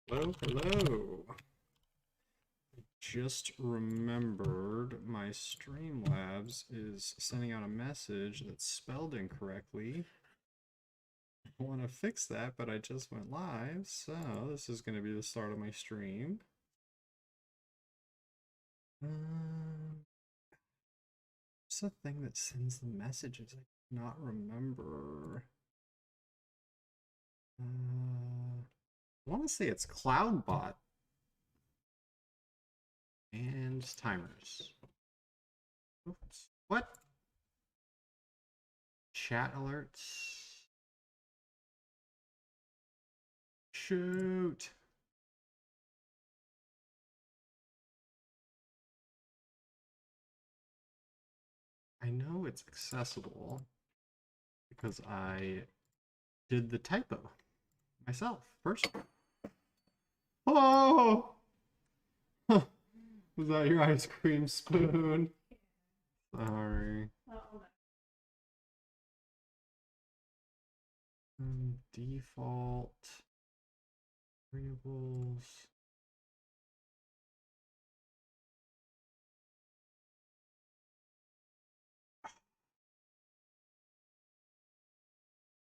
Hello, hello. I just remembered my Streamlabs is sending out a message that's spelled incorrectly. I want to fix that, but I just went live, so this is going to be the start of my stream. What's the thing that sends the messages? I cannot remember. I want to say it's CloudBot and timers. Oops. What? Chat alerts. Shoot. I know it's accessible because I did the typo myself first. Oh! Was that your ice cream spoon? Sorry. Default variables.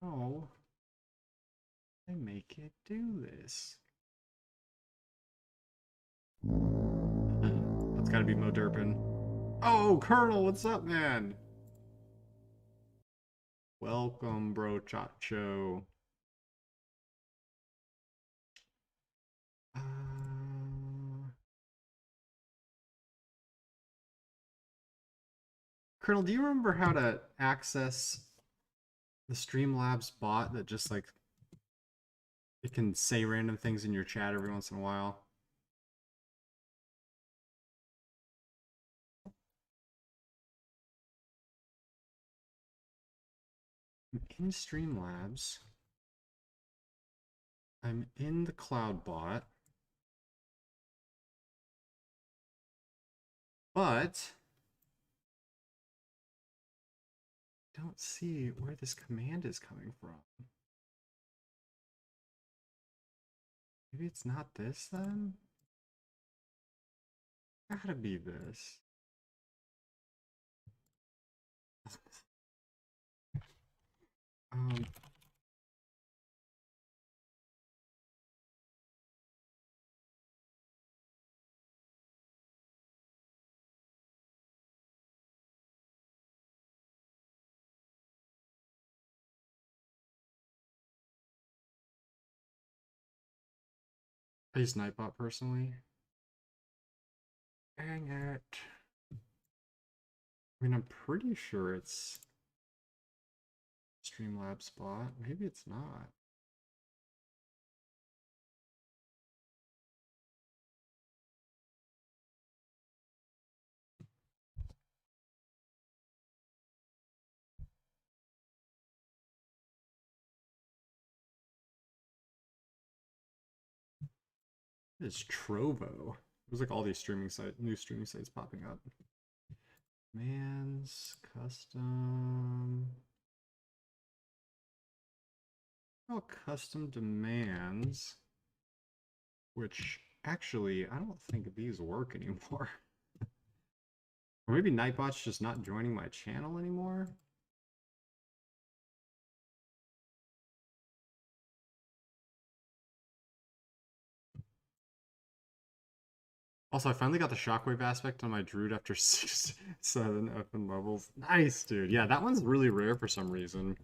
Oh, I make it do this. That's gotta be Mo Durpin. Oh, Colonel, what's up, man? Welcome, bro, Chacho. Uh, Colonel, do you remember how to access the Streamlabs bot that just like it can say random things in your chat every once in a while? In Streamlabs, I'm in the cloud bot, but I don't see where this command is coming from. Maybe it's not this then? Gotta be this. Um, I use Nightbot personally. Dang it. I mean, I'm pretty sure it's Streamlabs bot. Maybe it's not. It's Trovo. There's like all these new streaming sites popping up. Man's custom. Oh, custom demands. Which actually, I don't think these work anymore. Or maybe Nightbot's just not joining my channel anymore. Also, I finally got the shockwave aspect on my Druid after 6, 7 FN levels. Nice, dude. Yeah, that one's really rare for some reason.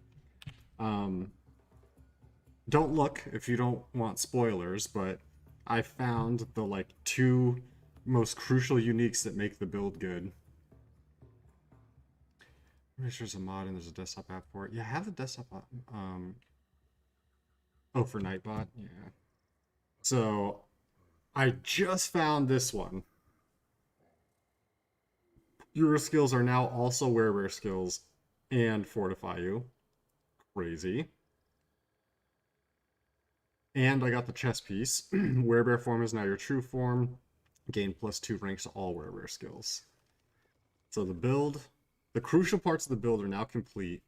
Don't look if you don't want spoilers, but I found the like 2 most crucial uniques that make the build good. I'm pretty sure there's a mod and there's a desktop app for it. Yeah, I have the desktop app. Oh, for Nightbot? Yeah. So I just found this one. Your skills are now also wear skills and fortify you. Crazy. And I got the chess piece. Werebear form is now your true form. Gain +2 ranks to all werebear skills. So the build, the crucial parts of the build are now complete.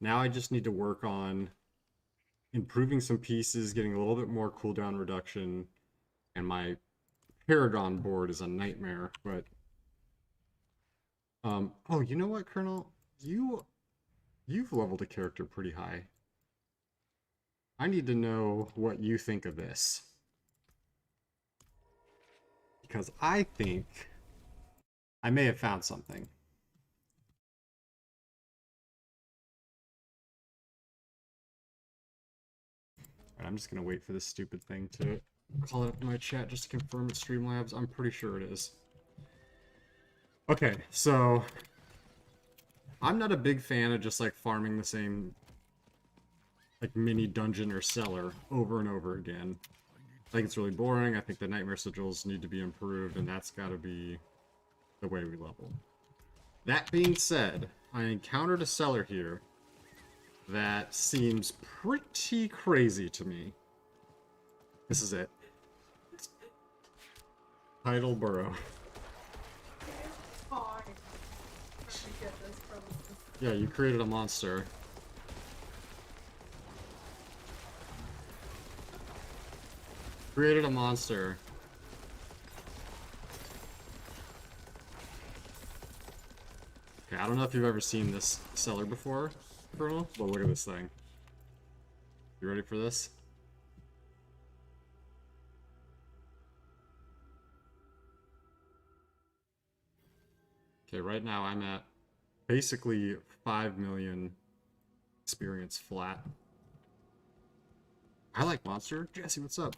Now I just need to work on improving some pieces, getting a little bit more cooldown reduction, and my Paragon board is a nightmare, but oh, you know what, Colonel? You've leveled a character pretty high. I need to know what you think of this. Because I think I may have found something. Alright, I'm just gonna wait for this stupid thing to call it up in my chat just to confirm it's Streamlabs. I'm pretty sure it is. Okay, so I'm not a big fan of just like farming the same like mini dungeon or cellar over and over again. I think it's really boring. I think the nightmare sigils need to be improved, and that's got to be the way we level. That being said, I encountered a cellar here that seems pretty crazy to me. This is it. Tidal Burrow. Yeah, you created a monster. Created a monster. Okay, I don't know if you've ever seen this cellar before, Colonel, but look at this thing. You ready for this? Okay, right now I'm at basically 5 million experience flat. I like monster. Jesse, what's up?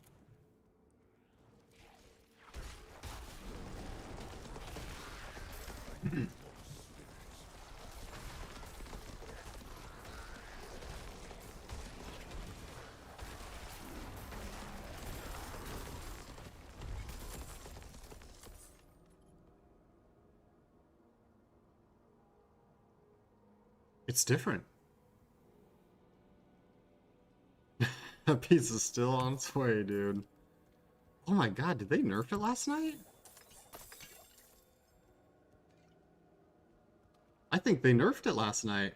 It's different. That pizza's still on its way, dude. Oh my god, did they nerf it last night? I think they nerfed it last night.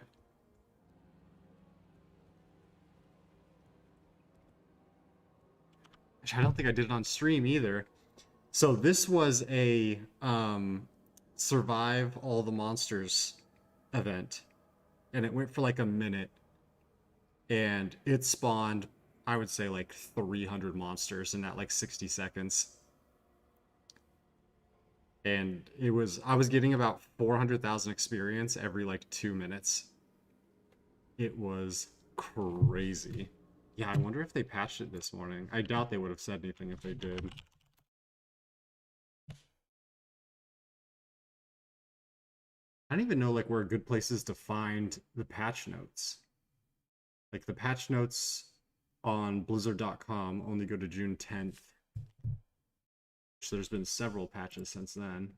Which I don't think I did it on stream either. So this was a survive all the monsters event. And it went for like a minute. And it spawned, I would say, like 300 monsters in that like 60 seconds. And I was getting about 400,000 experience every like 2 minutes. It was crazy. Yeah, I wonder if they patched it this morning. I doubt they would have said anything if they did. I don't even know like where a good place is to find the patch notes. Like the patch notes on blizzard.com only go to June 10th. So there's been several patches since then.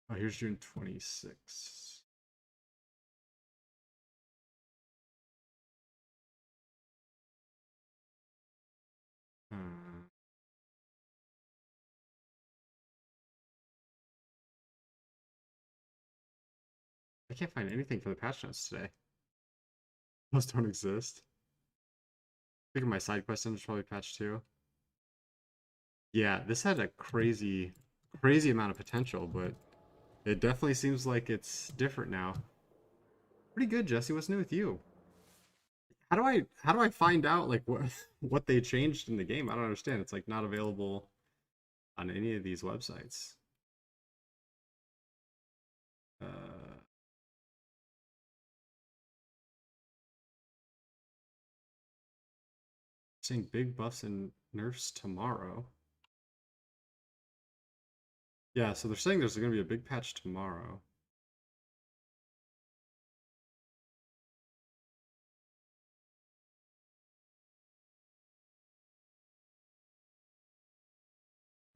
Oh, here's June 26th. I can't find anything for the patch notes today. Those don't exist. I think my side quest is probably patched too. Yeah, this had a crazy amount of potential, but it definitely seems like it's different now. Pretty good, Jesse. What's new with you? How do I find out like what what they changed in the game? I don't understand. It's like not available on any of these websites. Saying big buffs and nerfs tomorrow. Yeah, so they're saying there's going to be a big patch tomorrow.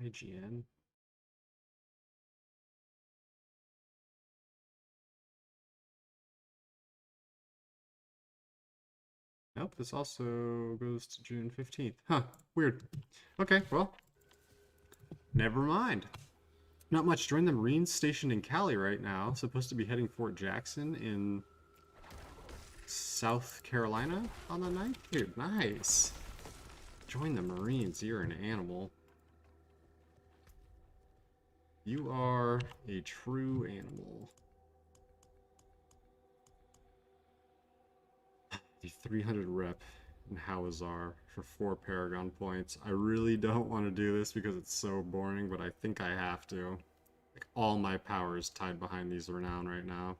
IGN. Nope, this also goes to June 15th. Huh, weird. Okay, well, never mind. Not much. Join the Marines stationed in Cali right now. Supposed to be heading Fort Jackson in South Carolina on the 9th. Dude, nice. Join the Marines. You're an animal. You are a true animal. The 300 rep in Hawazar for 4 Paragon points. I really don't want to do this because it's so boring, but I think I have to. Like, all my power is tied behind these renown right now.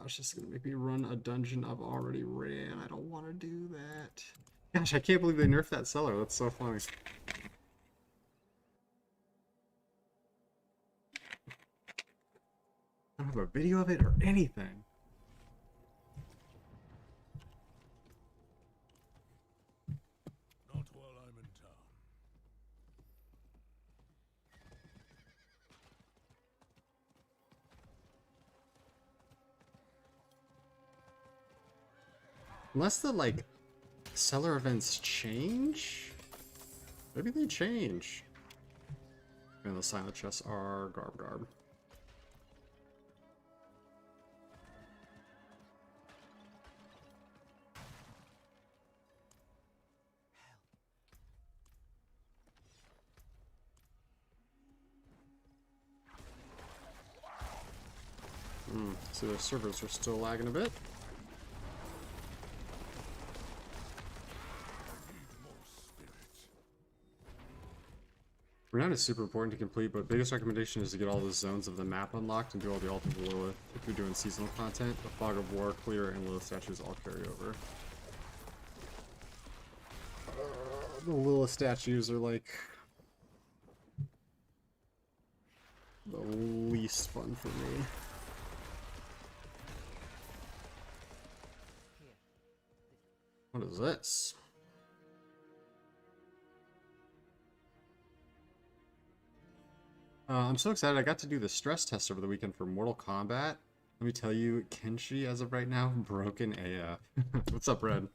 It's just gonna make me run a dungeon I've already ran. I don't want to do that. Gosh, I can't believe they nerfed that seller. That's so funny. I don't have a video of it or anything. Not while I'm in town. Unless the, like, seller events change? Maybe they change. And the silent chests are garb. So the servers are still lagging a bit. Renown is super important to complete, but biggest recommendation is to get all the zones of the map unlocked and do all the Altar of Lilith. If you're doing seasonal content, the Fog of War, Clear, and Lilith statues all carry over. The Lilith statues are like the least fun for me. What is this? I'm so excited. I got to do the stress test over the weekend for Mortal Kombat. Let me tell you, Kenshi, as of right now, broken AF. What's up, Red?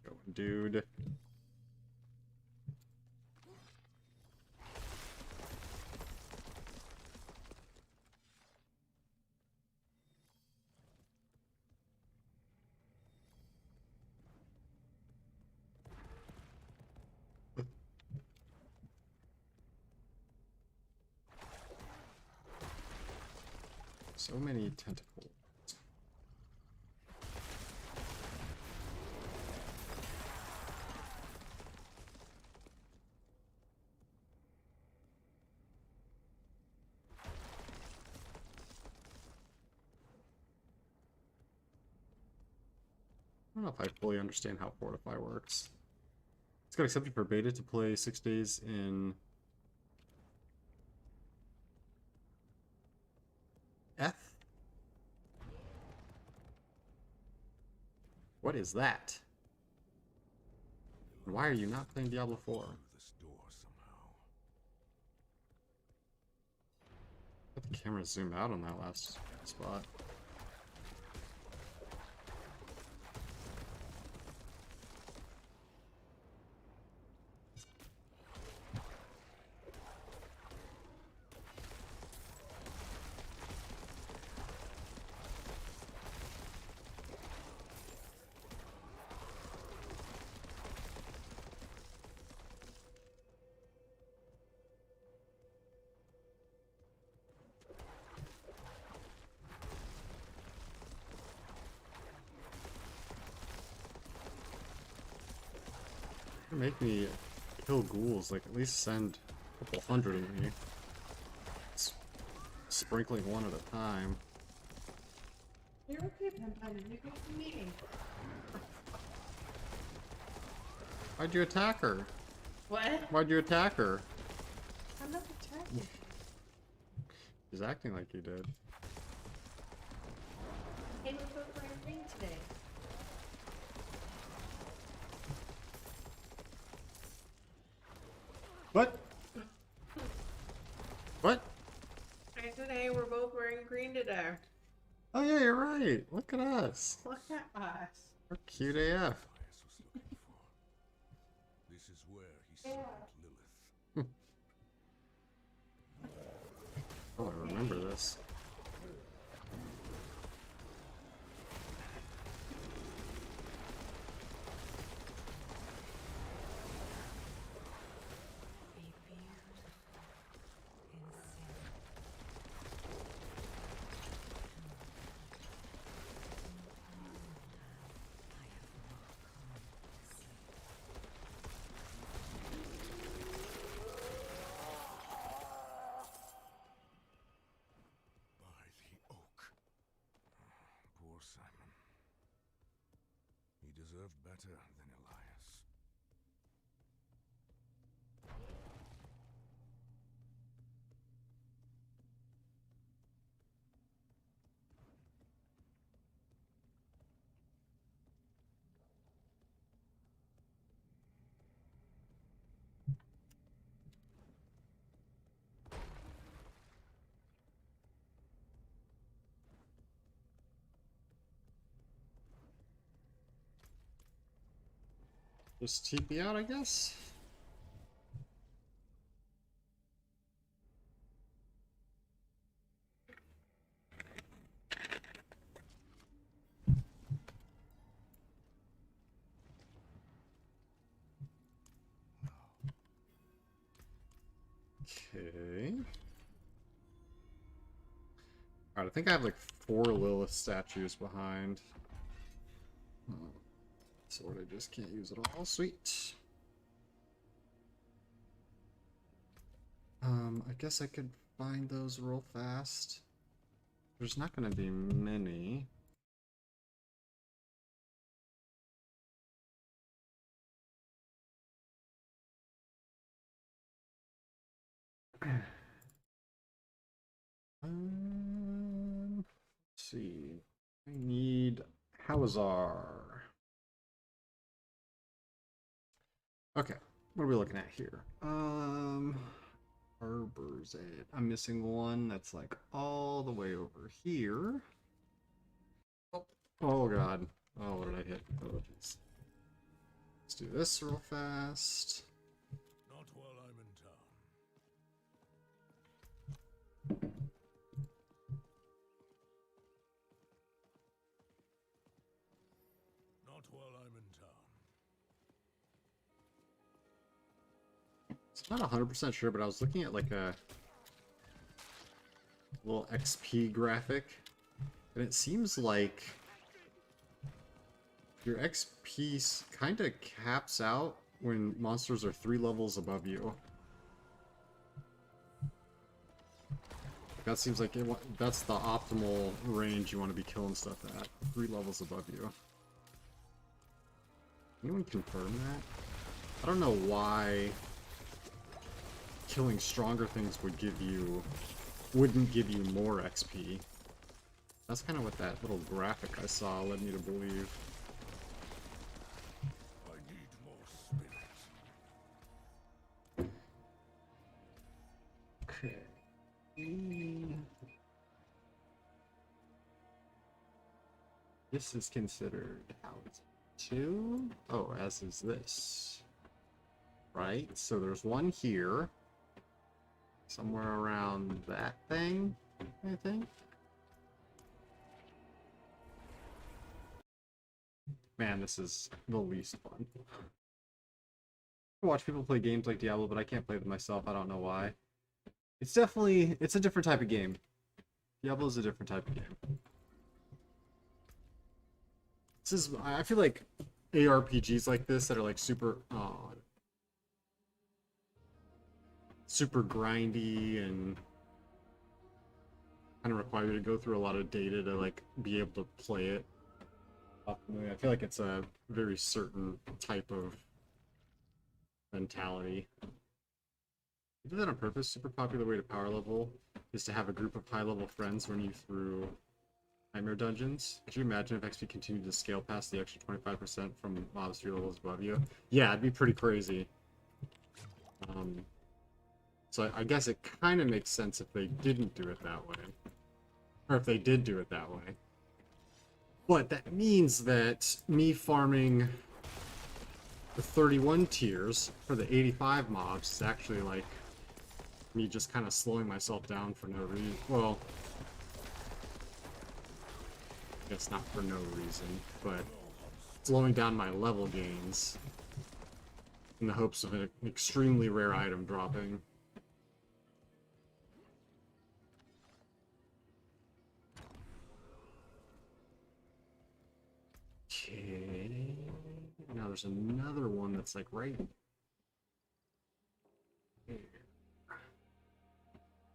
Going, dude. So many tentacles. I don't know if I fully understand how Fortify works. It's got accepted for beta to play 6 days in F? What is that? Why are you not playing Diablo 4? Let the camera zoom out on that last spot. Make me kill ghouls, like at least send a couple hundred of me. It's sprinkling one at a time. You're okay, Penpine. You go to the meeting. Why'd you attack her? What? Why'd you attack her? I'm not attacking. She's acting like you did. Hey, we're both wearing green today. What? What? I said, hey, we're both wearing green today. Oh yeah, you're right. Look at us. Look at us. We're cute AF. Elias was looking for. This is where he summoned Lilith. Oh, I remember this. By the oak. Poor Simon. He deserved better than Elias. Just TP out, I guess. Okay. Alright, I think I have like 4 Lilith statues behind. Sword, I just can't use it all. Sweet. I guess I could find those real fast. There's not going to be many. Let's see. I need Hawazar. Okay, what are we looking at here? Harbor's it. I'm missing one that's like all the way over here. Oh god. Oh, what did I hit? Oh, jeez. Let's do this real fast. Not while I'm in town. Not while I'm in town. I'm not 100% sure, but I was looking at like a little XP graphic, and it seems like your XP kind of caps out when monsters are 3 levels above you. That seems like that's the optimal range you want to be killing stuff at. 3 levels above you. Anyone confirm that? I don't know why killing stronger things wouldn't give you more XP. That's kind of what that little graphic I saw led me to believe. I need more spirit. Okay. This is considered out 2. Oh, as is this. Right? So there's one here. Somewhere around that thing, I think. Man, this is the least fun. I watch people play games like Diablo, but I can't play them myself. I don't know why. It's a different type of game. Diablo is a different type of game. I feel like ARPGs like this that are like super grindy and kind of require you to go through a lot of data to like be able to play it optimally. I feel like it's a very certain type of mentality. You did that on purpose. Super popular way to power level is to have a group of high-level friends run you through nightmare dungeons. Could you imagine if XP continued to scale past the extra 25% from mobs 3 levels above you? Yeah, it'd be pretty crazy. So I guess it kind of makes sense if they didn't do it that way. Or if they did do it that way. But that means that me farming the 31 tiers for the 85 mobs is actually like me just kind of slowing myself down for no reason. Well, I guess not for no reason, but slowing down my level gains in the hopes of an extremely rare item dropping. Okay. Now there's another one that's like right here.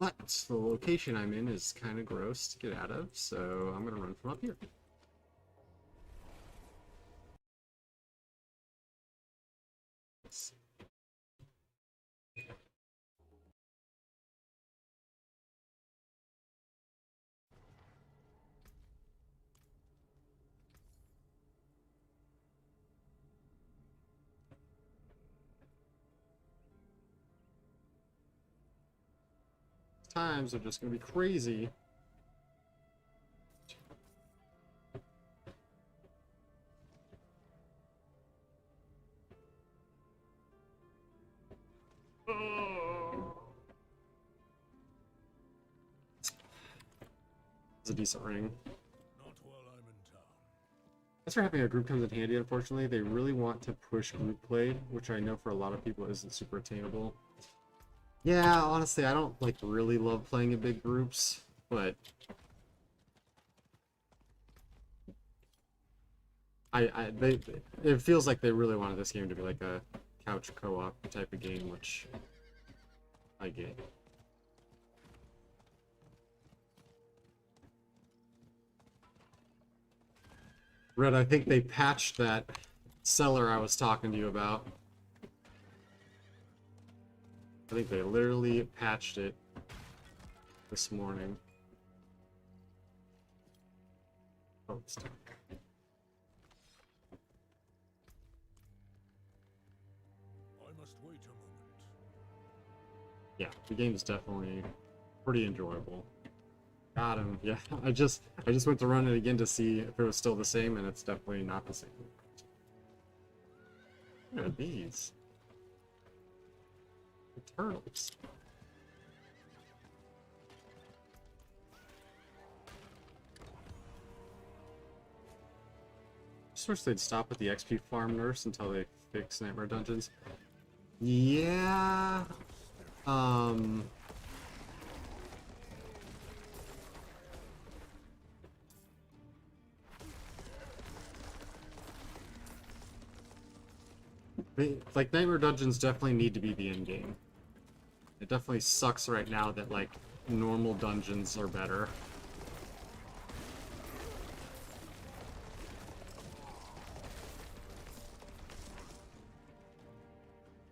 But the location I'm in is kind of gross to get out of, so I'm gonna run from up here. Let's see. Times are just gonna be crazy. It's a decent ring. Not while I'm in town. That's where having a group comes in handy, unfortunately. They really want to push group play, which I know for a lot of people isn't super attainable. Yeah, honestly, I don't like really love playing in big groups, but it feels like they really wanted this game to be like a couch co-op type of game, which I get. Red, I think they patched that seller I was talking to you about. I think they literally patched it this morning. Oh, it's dark. I must wait a moment. Yeah, the game is definitely pretty enjoyable. Got him. Yeah, I just went to run it again to see if it was still the same, and it's definitely not the same. What are these? The turtles. Just wish they'd stop with the XP farm nurse until they fix Nightmare Dungeons. Yeah. Like, Nightmare Dungeons definitely need to be the end game. It definitely sucks right now that, like, normal dungeons are better.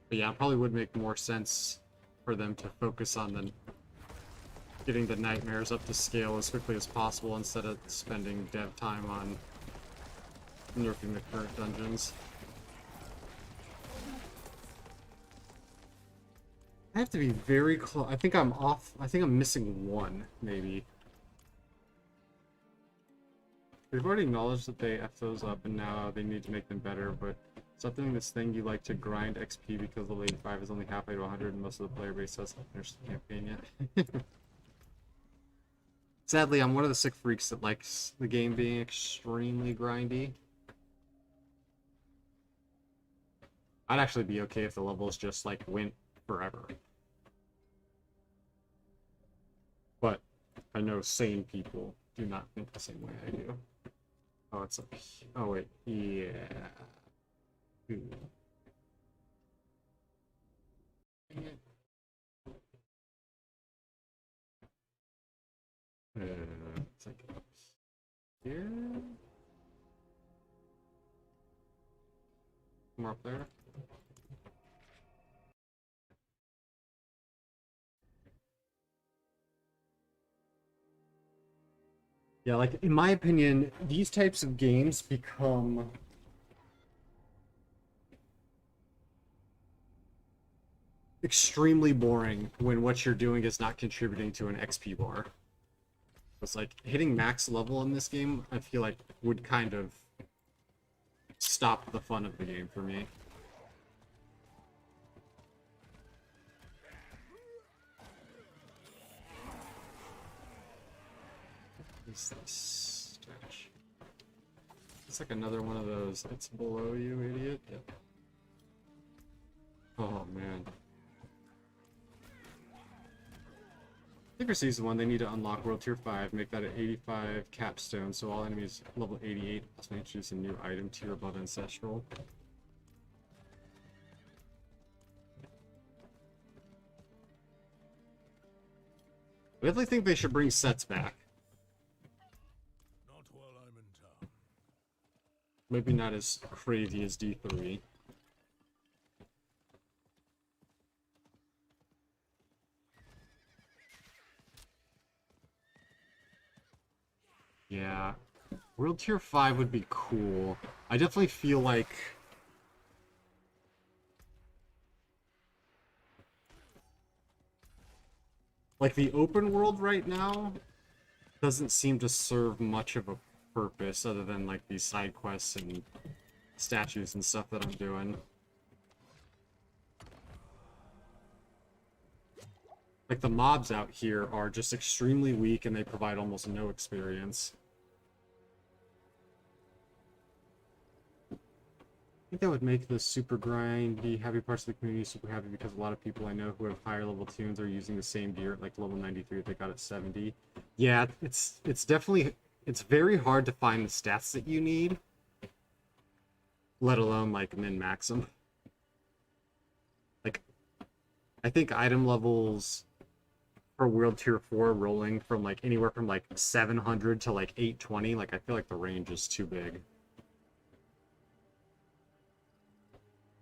But yeah, it probably would make more sense for them to focus on the getting the nightmares up to scale as quickly as possible instead of spending dev time on nerfing the current dungeons. I have to be very close. I think I'm off. I think I'm missing one, maybe. We've already acknowledged that they F those up and now they need to make them better, but something this thing you like to grind XP because the late 5 is only halfway to 100 and most of the player base hasn't finished the campaign yet. Sadly, I'm one of the sick freaks that likes the game being extremely grindy. I'd actually be okay if the levels just, like, went forever. But I know sane people do not think the same way I do. Oh, it's up here. Oh, wait. Yeah. Ooh. It's like up here. More up there. Yeah, like, in my opinion, these types of games become extremely boring when what you're doing is not contributing to an XP bar. It's like hitting max level in this game, I feel like would kind of stop the fun of the game for me. What is this statue? It's like another one of those. It's below you, idiot. Yep. Oh man. Secrecy is the one they need to unlock World Tier 5, make that an 85 capstone, so all enemies level 88 also introduce a new item tier above Ancestral. I definitely think they should bring sets back. Not while I'm in town. Maybe not as crazy as D3. Yeah. World Tier 5 would be cool. I definitely feel like... Like, the open world right now doesn't seem to serve much of a purpose other than, like, these side quests and statues and stuff that I'm doing. Like, the mobs out here are just extremely weak and they provide almost no experience. I think that would make the super grindy, heavy parts of the community super happy because a lot of people I know who have higher level tunes are using the same gear at like level 93 if they got at 70. Yeah, it's definitely, it's very hard to find the stats that you need, let alone like min-max them. Like, I think item levels for World Tier 4 rolling from like anywhere from like 700 to like 820, like I feel like the range is too big.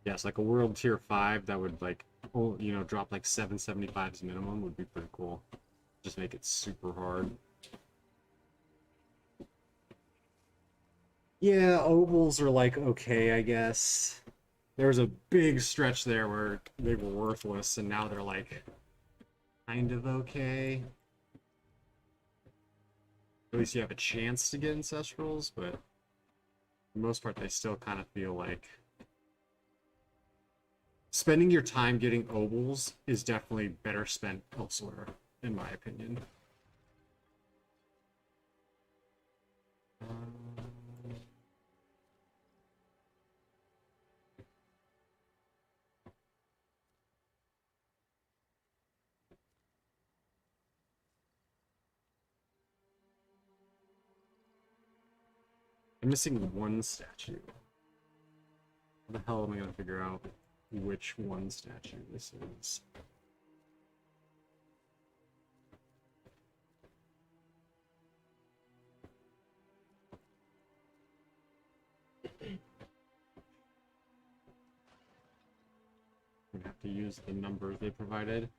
Yes, like a World Tier 5 that would like, oh, you know, drop like 775 as minimum would be pretty cool. Just make it super hard. Yeah, ovals are like okay, I guess. There was a big stretch there where they were worthless, and now they're like kind of okay. At least you have a chance to get ancestrals, but for the most part, they still kind of feel like spending your time getting ovals is definitely better spent elsewhere, in my opinion. I'm missing one statue. How the hell am I gonna figure out which one statue this is? I'm gonna have to use the numbers they provided.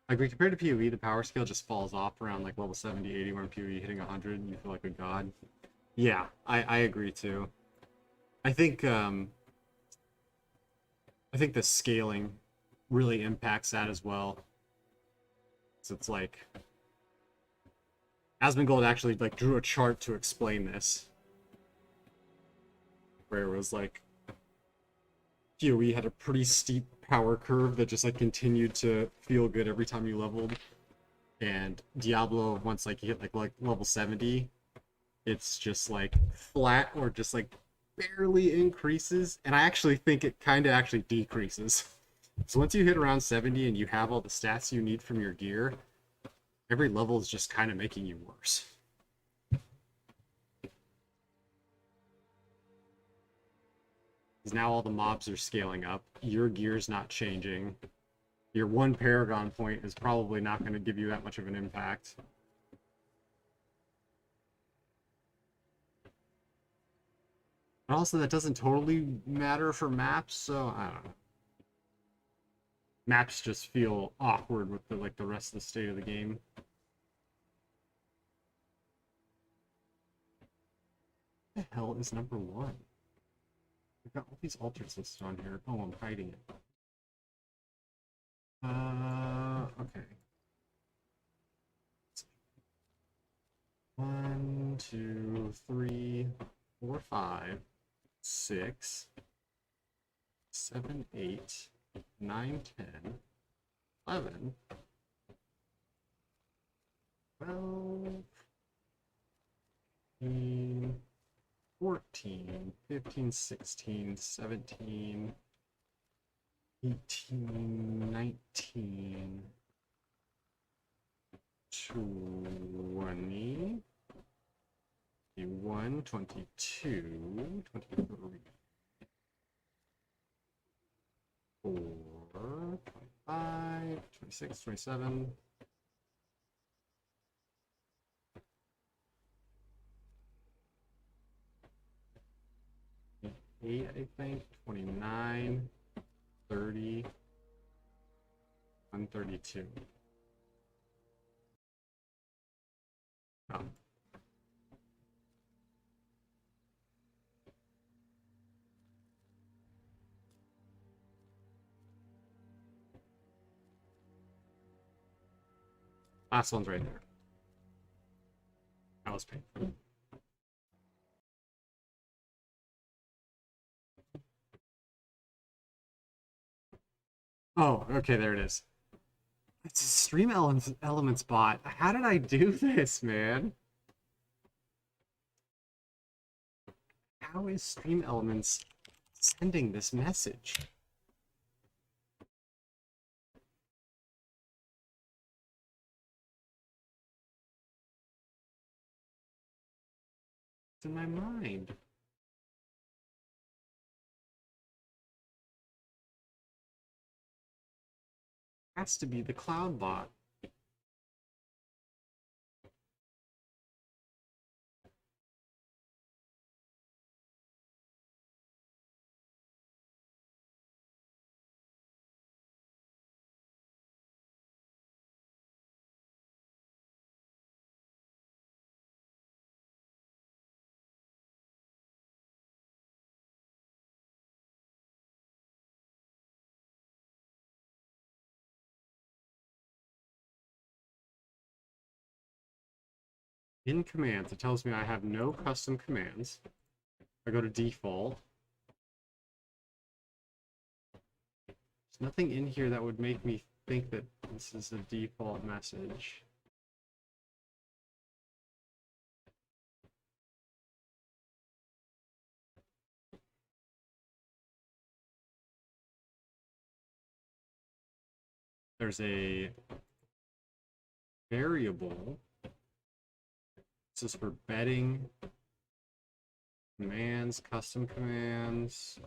I agree, compared to PoE, the power scale just falls off around like level 70, 80, when PoE hitting 100, you feel like a god. Yeah, I agree too. I think the scaling really impacts that as well. So it's like Asmongold actually like drew a chart to explain this, where it was like PoE had a pretty steep power curve that just like continued to feel good every time you leveled, and Diablo, once like you hit like level 70, it's just like flat or just like barely increases, and I actually think it kind of actually decreases. So once you hit around 70 and you have all the stats you need from your gear, every level is just kind of making you worse. Because now all the mobs are scaling up, your gear's not changing, your one Paragon point is probably not going to give you that much of an impact. But also, that doesn't totally matter for maps, so I don't know. Maps just feel awkward with the rest of the state of the game. What the hell is number 1? I've got all these altars listed on here. Oh, I'm hiding it. Okay. 1, 2, 3, 4, 5, 6, 7, 8, 9, 10, 11, 12, 13, 14, 15, 16, 17, 18, 19, 20, 21, 22, 23, 4, 25, 26, 27, 8, I think, 29, 30, 132. Oh. Last one's right there. That was painful. Oh, okay, there it is. It's a Stream Elements bot. How did I do this, man? How is Stream Elements sending this message? It's in my mind. Has to be the cloud bot. In commands, it tells me I have no custom commands. I go to default. There's nothing in here that would make me think that this is a default message. There's a variable. This is for betting, commands, custom commands.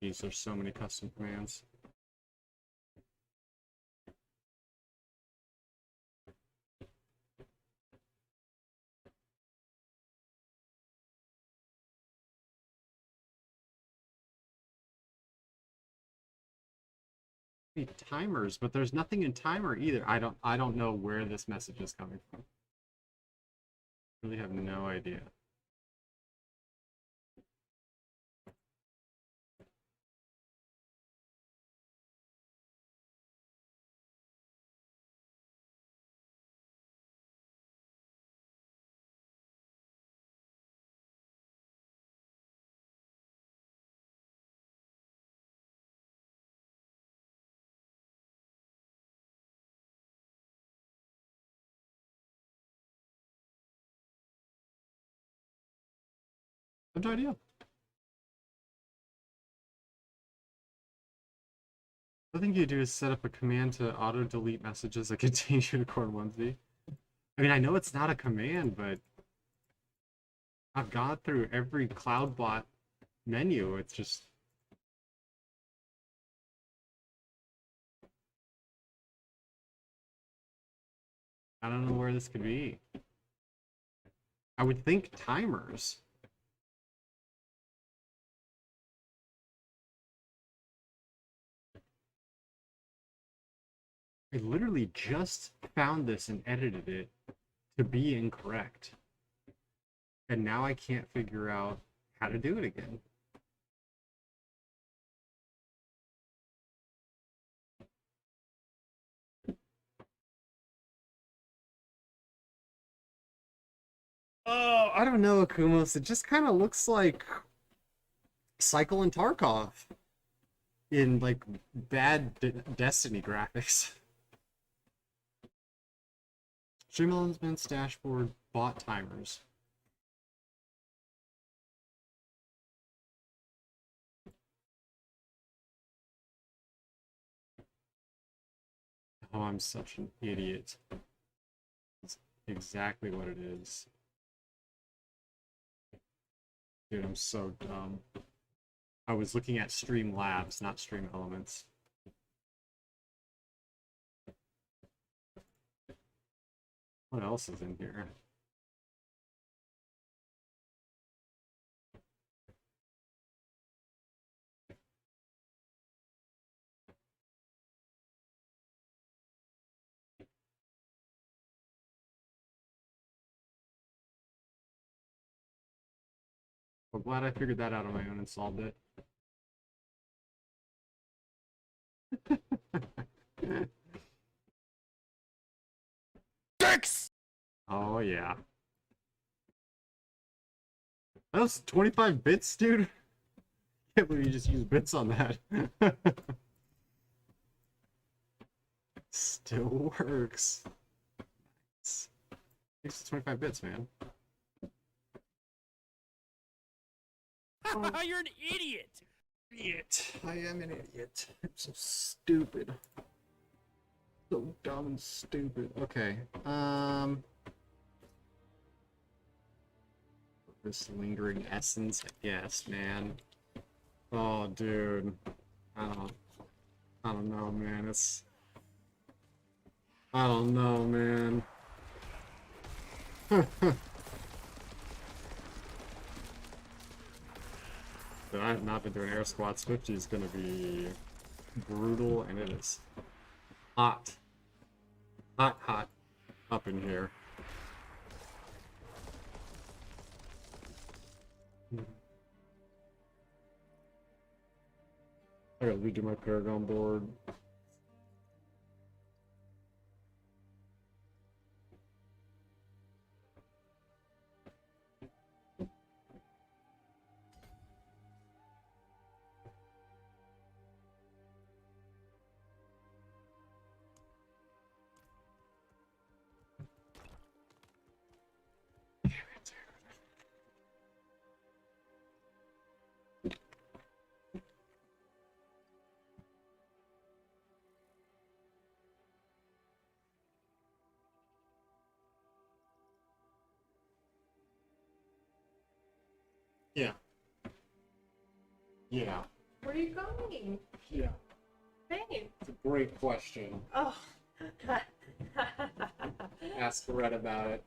Geez, there's so many custom commands. Timers, but there's nothing in timer either. I don't know where this message is coming from. Really have no idea. I have no idea. The thing you do is set up a command to auto delete messages that contain unicorn onesie. I mean, I know it's not a command, but I've gone through every CloudBot menu. It's just I don't know where this could be. I would think timers. I literally just found this and edited it to be incorrect. And now I can't figure out how to do it again. Oh, I don't know, Akumos. It just kind of looks like Cycle and Tarkov in like bad Destiny graphics. Stream elements, dashboard, bot timers. Oh, I'm such an idiot. That's exactly what it is. Dude, I'm so dumb. I was looking at Streamlabs, not Stream Elements. What else is in here? I'm glad I figured that out on my own and solved it. Dicks! Oh, yeah. That was 25 bits, dude. Can't believe you just used bits on that. Still works. Thanks to 25 bits, man. You're an idiot! Idiot. I am an idiot. I'm so stupid. So dumb and stupid. Okay. This lingering essence, I guess, man. Oh, dude. I don't know, man. I don't know, man. But I have not been doing air squats. 50 is gonna be brutal, and it is hot. Hot up in here. I gotta redo my Paragon board. Yeah. Yeah. Where are you going? Yeah. Hey. It's a great question. Oh. Ask Red about it.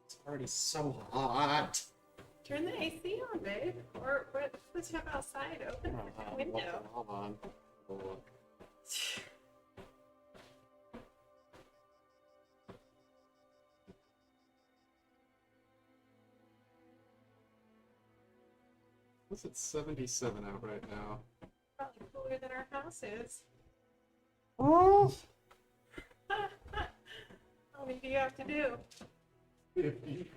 It's already so hot. Turn the AC on, babe. Or what's you have outside? Open the window. Hold on. Hold on. Look. What's it 77 out right now? Probably cooler than our house is. Oh! How many do you have to do? 50.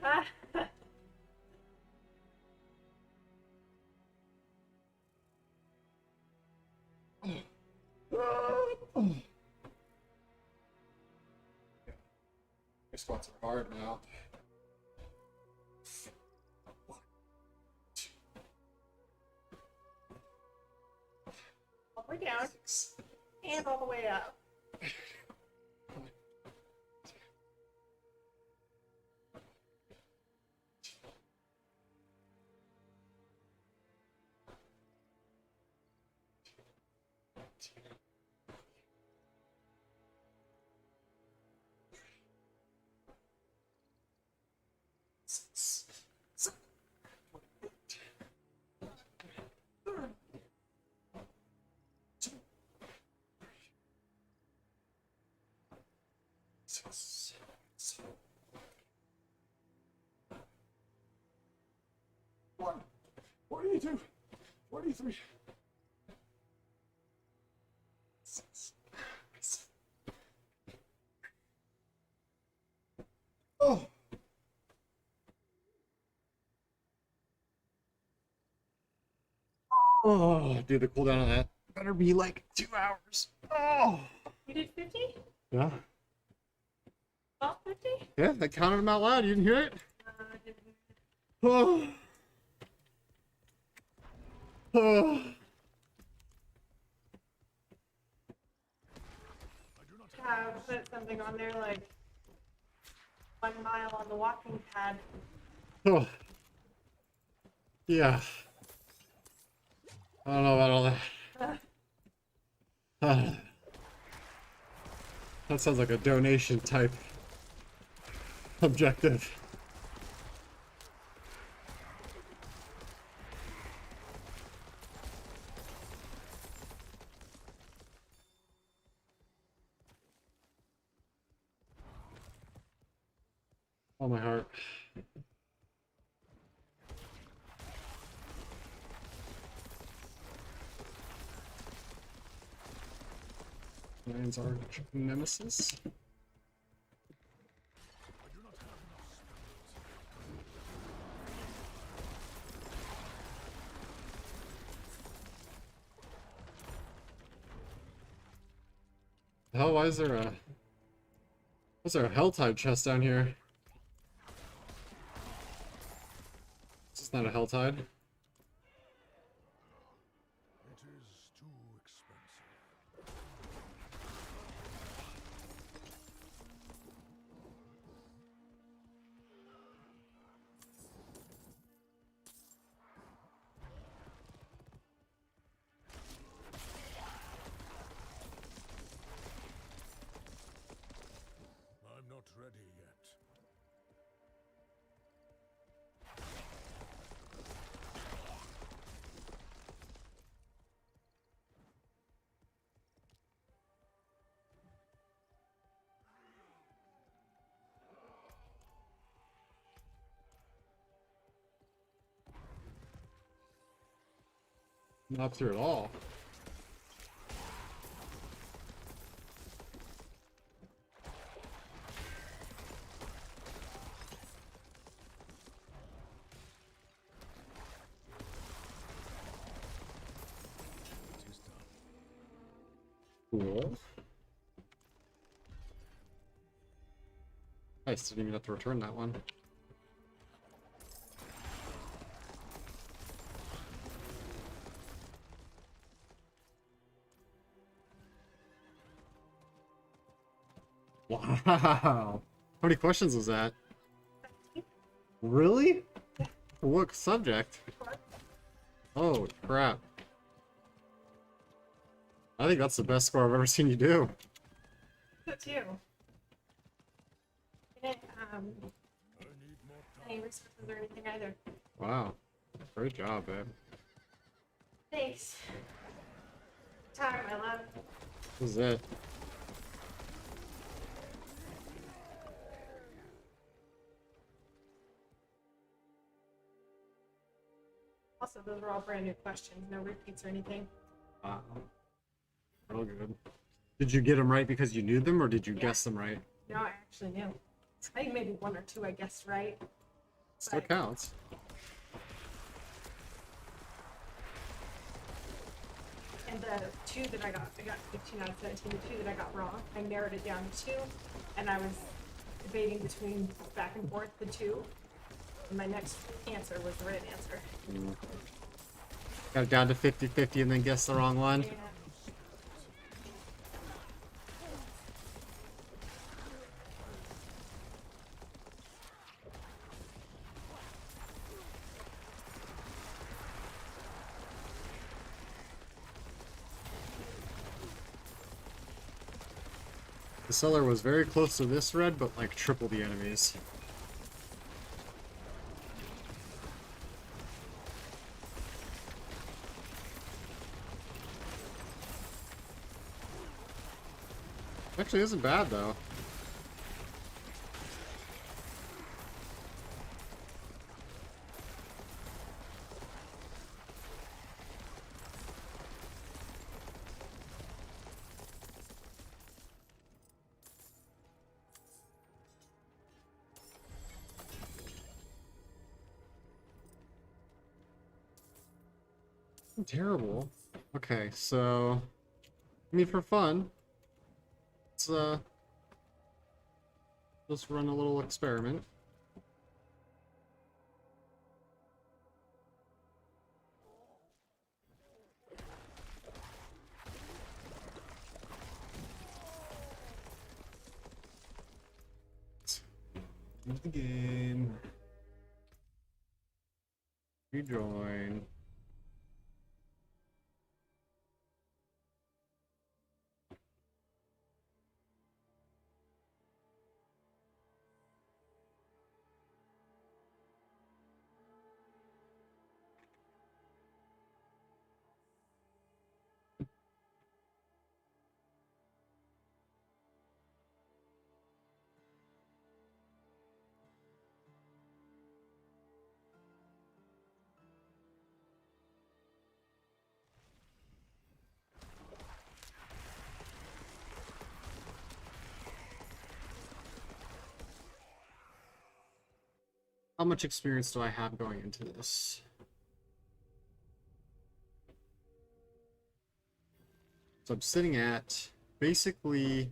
Your squats are hard now. All the way down and all the way up. One, 42, 43. Oh, dude, the cooldown on that better be like 2 hours. Oh. You did 50? Yeah. All 50? Yeah, I counted them out loud. You didn't hear it? I didn't. Oh. Oh. Yeah, I put something on there like 1 mile on the walking pad. Oh. Yeah. I don't know about all that. That sounds like a donation type objective. Oh, my heart. Mine's our nemesis. Hell, why is there a... What's there a Helltide chest down here? It's just not a Helltide. It is too expensive. I'm not ready yet. Not through at all. It is done. Cool. Nice, didn't even have to return that one. Wow. How many questions was that? Really? For what subject? Oh, crap. I think that's the best score I've ever seen you do. So too. You didn't I need more time. any resources or anything either. Wow. Great job, babe. Thanks. Tired, my love. This is it. Also, those were all brand new questions, no repeats or anything. Wow. Real good. Did you get them right because you knew them, or did you Yeah. guess them right? No, I actually knew. I think maybe 1 or 2 I guessed right. Still But- counts. And the 2 that I got 15 out of 17. The 2 that I got wrong, I narrowed it down to 2, and I was debating between back and forth the 2. And my next answer was the right answer. Got it down to 50-50 and then guessed the wrong one. Yeah. The cellar was very close to this red, but like triple the enemies. Actually isn't bad though. Terrible. Okay, so I mean for fun, let's just run a little experiment. Leave the game. Rejoin. How much experience do I have going into this? So I'm sitting at basically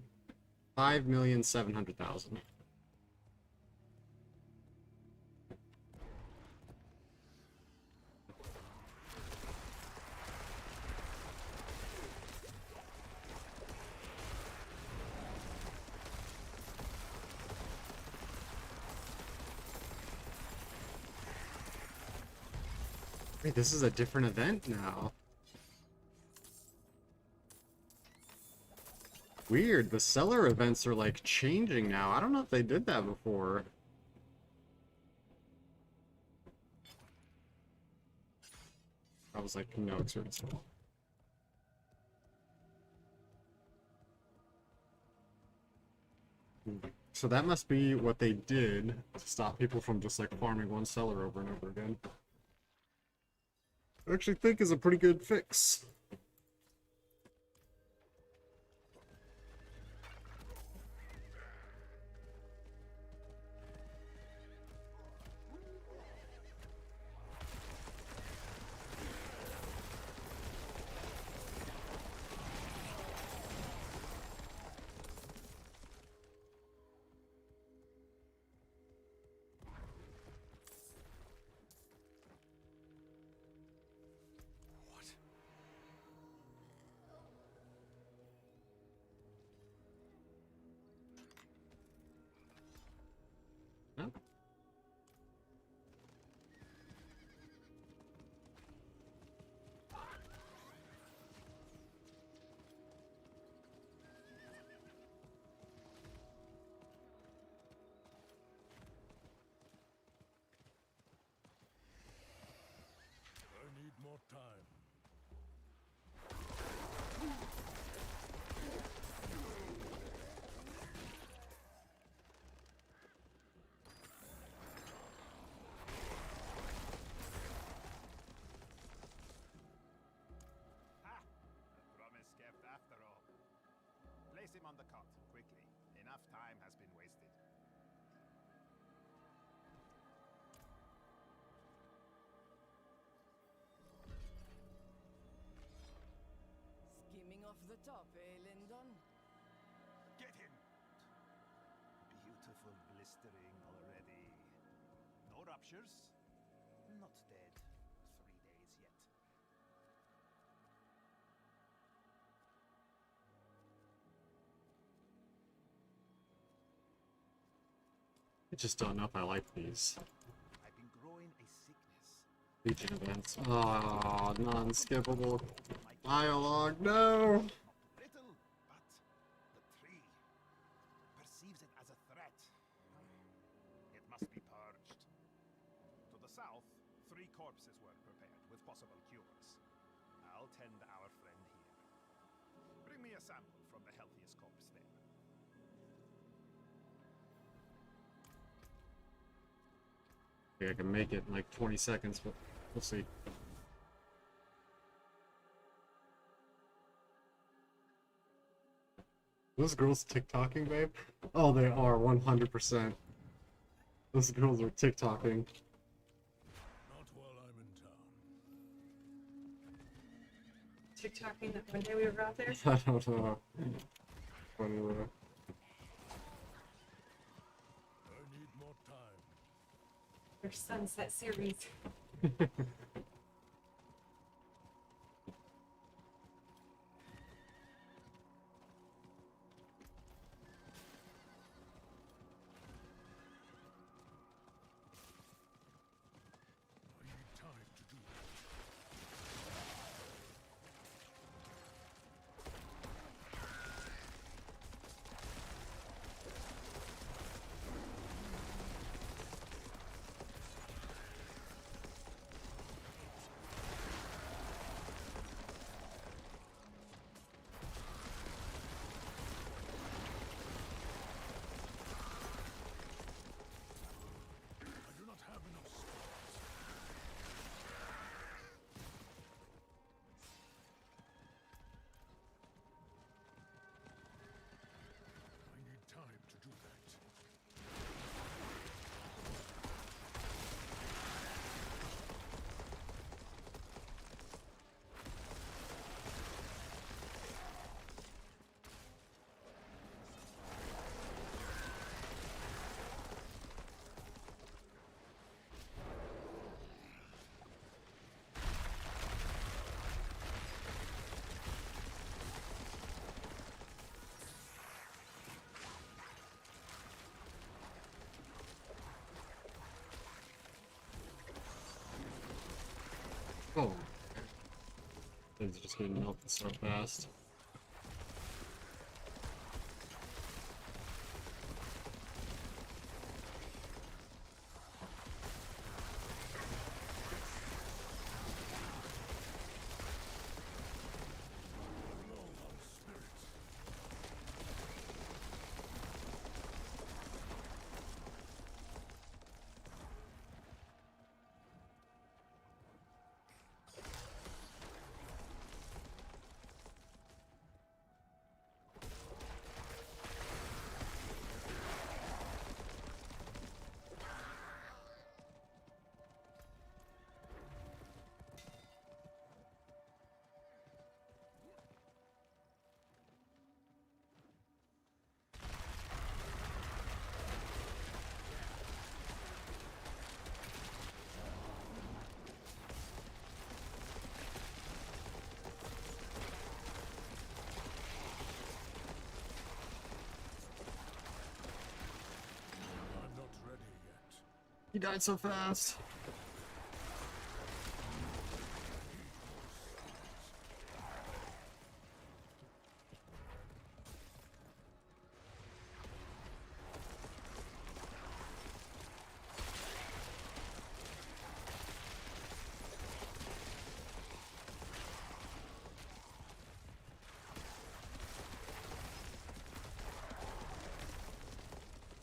5,700,000. Wait, this is a different event now. Weird, the seller events are like changing now. I don't know if they did that before. I was like, no experience. So that must be what they did to stop people from just like farming one seller over and over again. I actually think is a pretty good fix. No? I need more time. Ha! A promise kept after all. Place him on the cot, quickly. Enough time has been wasted. Skimming off the top, eh, Lyndon? Get him! Beautiful blistering already. No ruptures. Not dead. 3 days yet. I just don't know if I like these. I've been growing a sickness. Legion events. Oh, non-skippable dialogue. No! Little, but the tree perceives it as a threat. It must be purged. To the south, 3 corpses were prepared with possible cures. I'll tend our friend here. Bring me a sample from the healthiest corpse there. I think I can make it in like 20 seconds, but we'll see. Those girls TikToking, babe? Oh, they are 100%. Those girls are TikToking. Not while I'm in town. TikToking that one day we were out there? I don't know. Funny though. I need more time. Your Sunset series. I need time to do that. I do not have enough space. I need time to do that. Oh. Things are just getting melted so fast. Low on spirits. I'm not ready yet. He died so fast.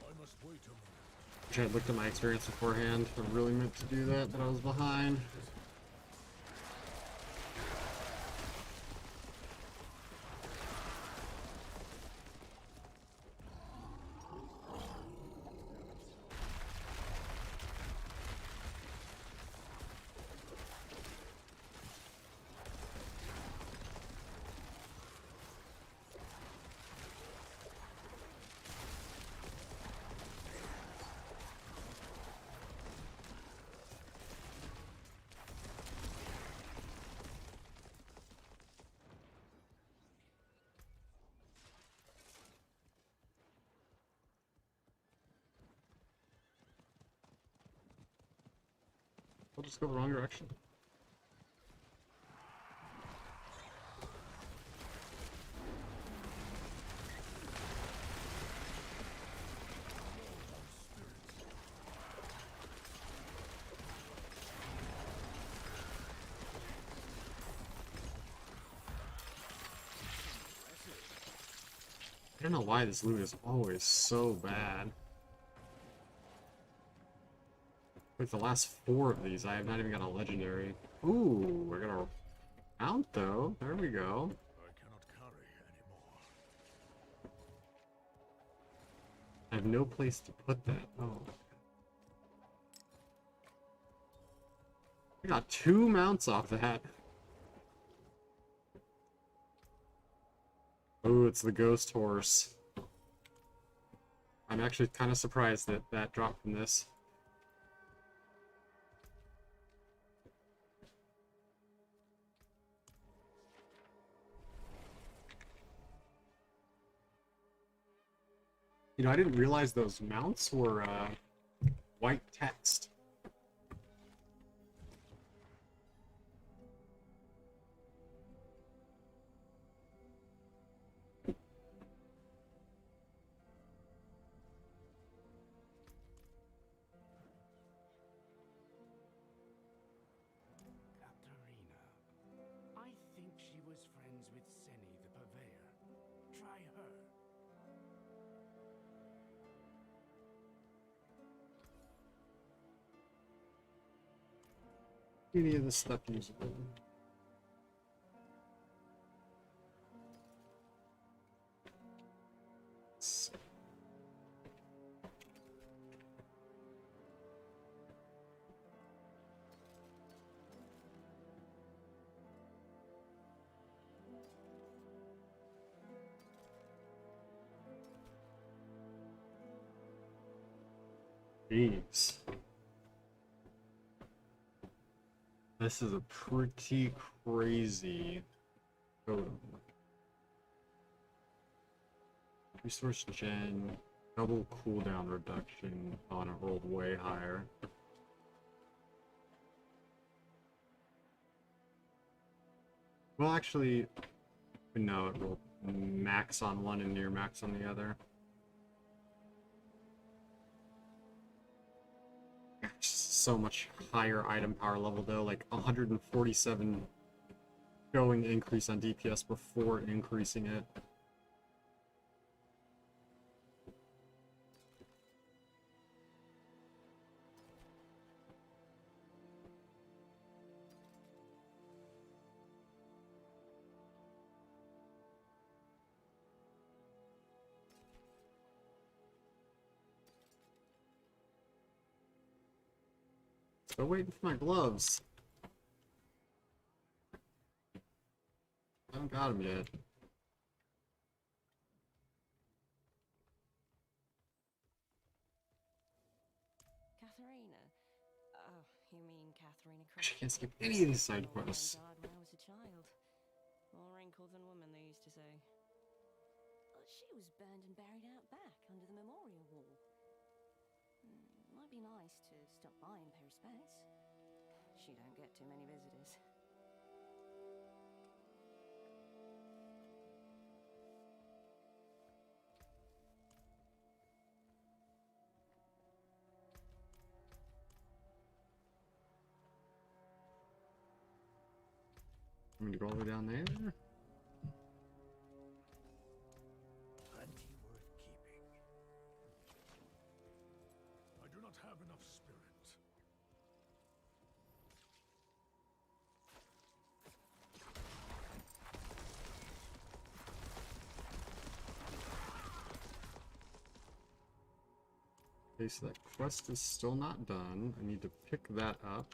I must wait a moment. Wish I had looked at my experience beforehand. I really meant to do that, but I was behind. I'll just go the wrong direction. I don't know why this loot is always so bad. Like the last 4 of these, I have not even got a legendary. Ooh, I got a mount though. There we go. I cannot carry anymore. I have no place to put that. Oh. I got 2 mounts off that. Oh, it's the ghost horse. I'm actually kind of surprised that that dropped from this. You know, I didn't realize those mounts were white text. Katarina. I think she was friends with Senny the Purveyor. Try her. Any of this stuff usable? Jeez. This is a pretty crazy totem. Resource gen, double cooldown reduction on it rolled way higher. Well, actually, no, it rolled max on one and near max on the other. So much higher item power level though, like 147 going increase on DPS before increasing it. Still waiting for my gloves. I haven't got them yet. Katharina. Oh, you mean Katharina Actually, Croft? can't skip any of these side My mum quests. died when I was a child. More wrinkle than woman, they used to say. She was burned and buried out back under the memorial wall. Might be nice to stop by and pay respects. She don't get too many visitors. I'm gonna go all the way down there. Plenty worth keeping. I do not have enough spirit. Okay, so that quest is still not done. I need to pick that up.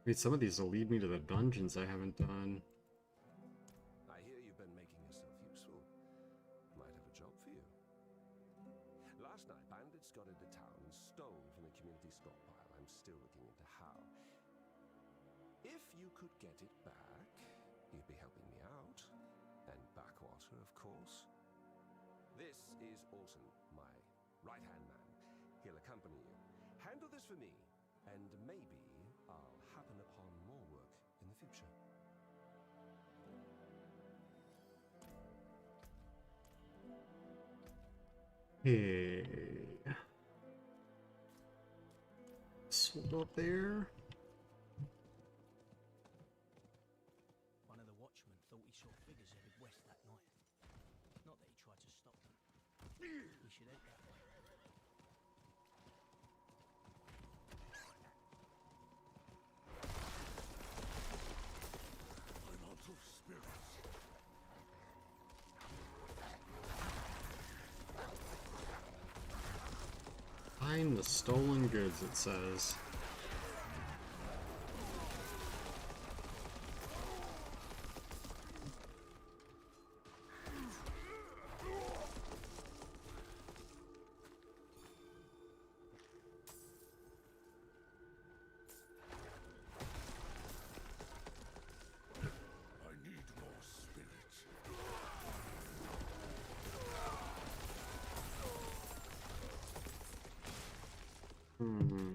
I mean, some of these will lead me to the dungeons I haven't done. I hear you've been making yourself useful. Might have a job for you. Last night, bandits got into town and stole from the community stockpile. I'm still looking into how. If you could get it back, you'd be helping me out. And Backwater, of course. This is Orson, my right-hand man. He'll accompany you. Handle this for me, and maybe I'll happen upon more work in the future. Hey. Sold up there. One of the watchmen thought he saw figures headed west that night. Not that he tried to stop them. We should head that way. I'm out of spirits. Find the stolen goods, it says. Hmm.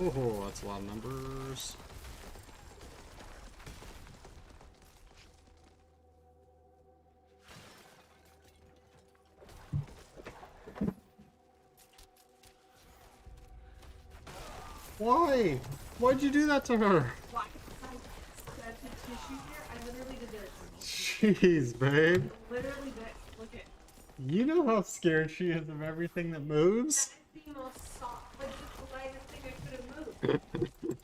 Oh, that's a lot of numbers. Why? Why'd you do that to her? Why? That's a tissue here. I literally did this. Jeez, babe. Literally this. Look at. You know how scared she is of everything that moves? That is the most soft, like the lightest thing I could have moved.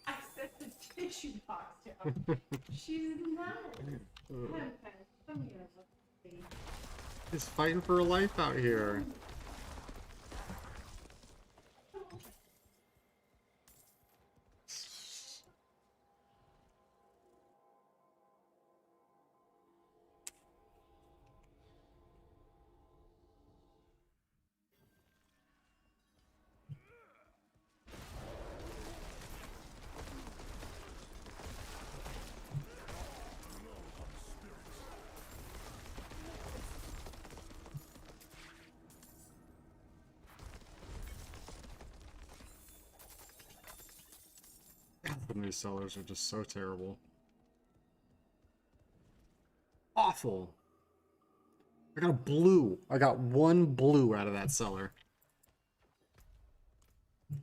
I set the tissue box down. She's nuts. Come here, let's see. She's fighting for her life out here. The new sellers are just so terrible. Awful. I got a blue. I got one blue out of that seller. I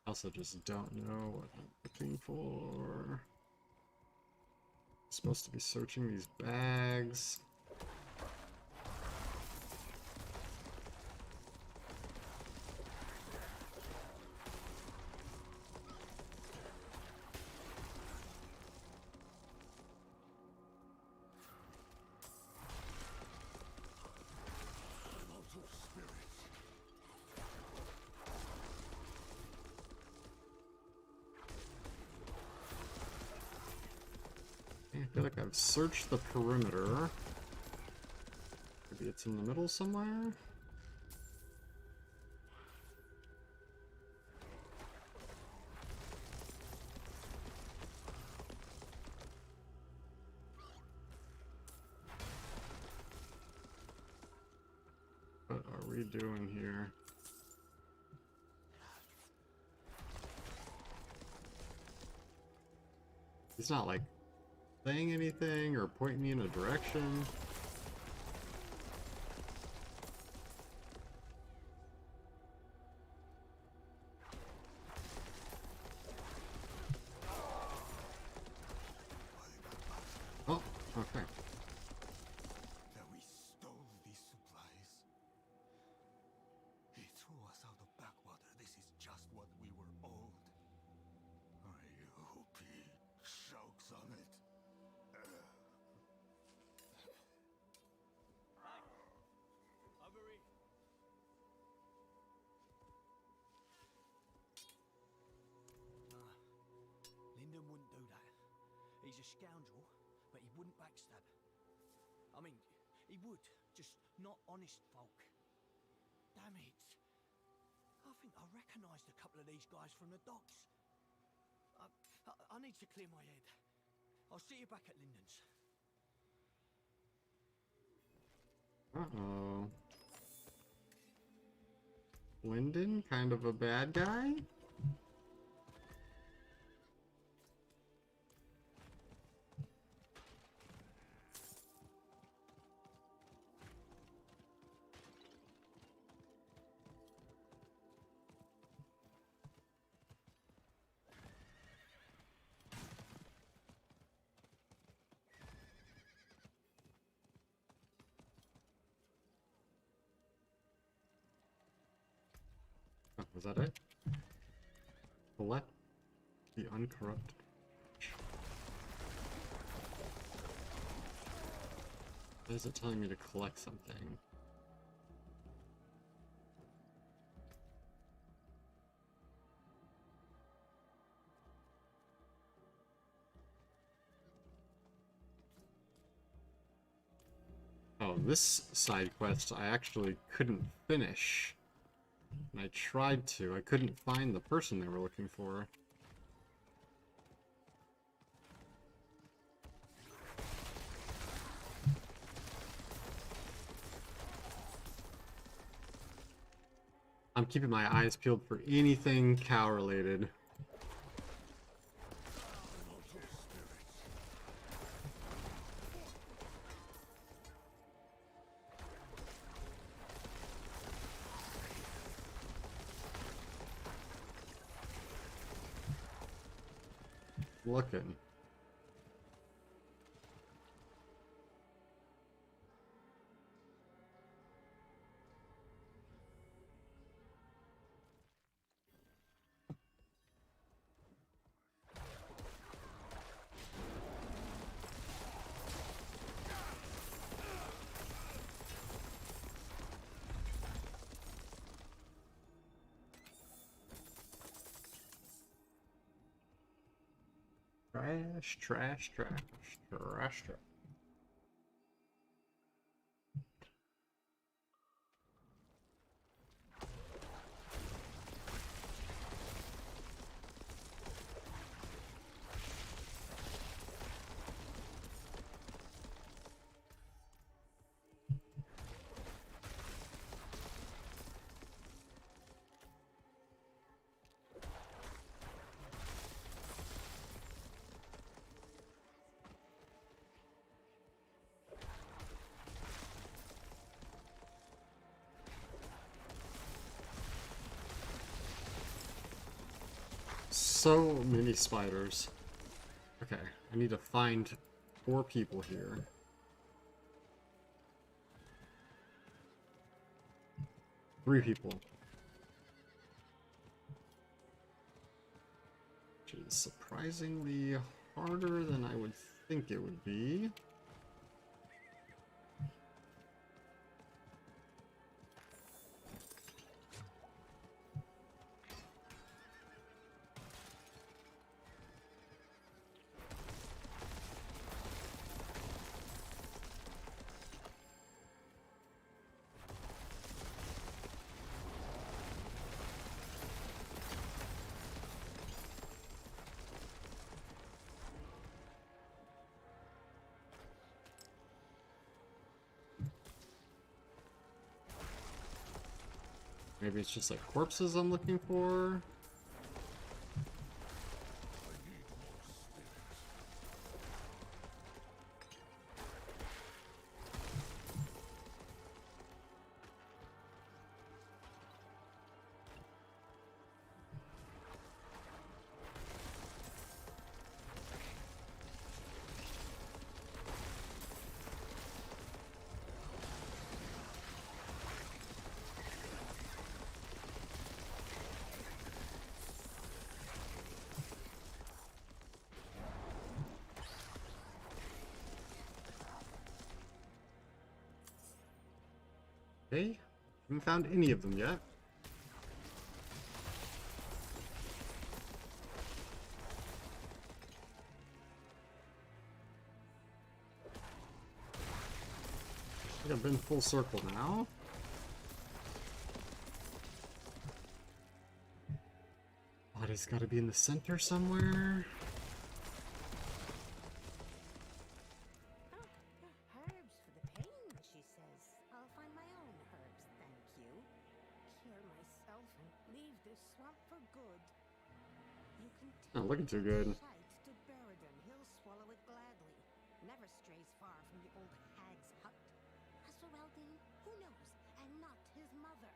also just don't know what I'm looking for. I'm supposed to be searching these bags. I feel like I've searched the perimeter. Maybe it's in the middle somewhere? What are we doing here? He's not like saying anything or pointing me in a direction. Oh, okay. That we stole these supplies. He threw us out of backwater. This is just what we were owed. I hope he chokes on it. Over here. Nah, Lyndon wouldn't do that. He's a scoundrel, but he wouldn't backstab. I mean, he would, just not honest folk. Damn it. I think I recognised a couple of these guys from the docks. I need to clear my head. I'll see you back at Lyndon's. Uh-oh. Lyndon, kind of a bad guy? Oh, was that it? Collect the uncorrupted. Why is it telling me to collect something? Oh, this side quest I actually couldn't finish. And I tried to. I couldn't find the person they were looking for. I'm keeping my eyes peeled for anything cow related. Looking. Trash, trash, trash, trash, trash. So many spiders. Okay, I need to find 4 people here. Three people. Which is surprisingly harder than I would think it would be. Maybe it's just like corpses I'm looking for. Okay, haven't found any of them yet. I think I've been full circle now. Body's gotta be in the center somewhere. Herbs for the pain, she says. I'll find my own herbs, thank you. Cure myself and leave this swamp for good. You can Not looking too good. shite to Beridan. He'll swallow it gladly. Never strays far from the old hag's hut. As for Eldine, who knows? And not his mother.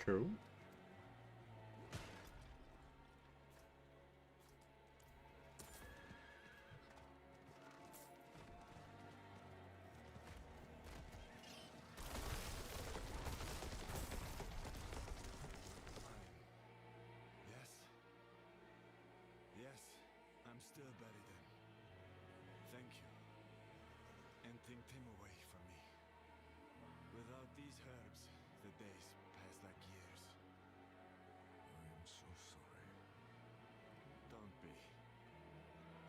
Cool. Yes? Yes, I'm still Beridan. Thank you. And take him away from me. Without these herbs, the days pass like years. I am so sorry. Don't be.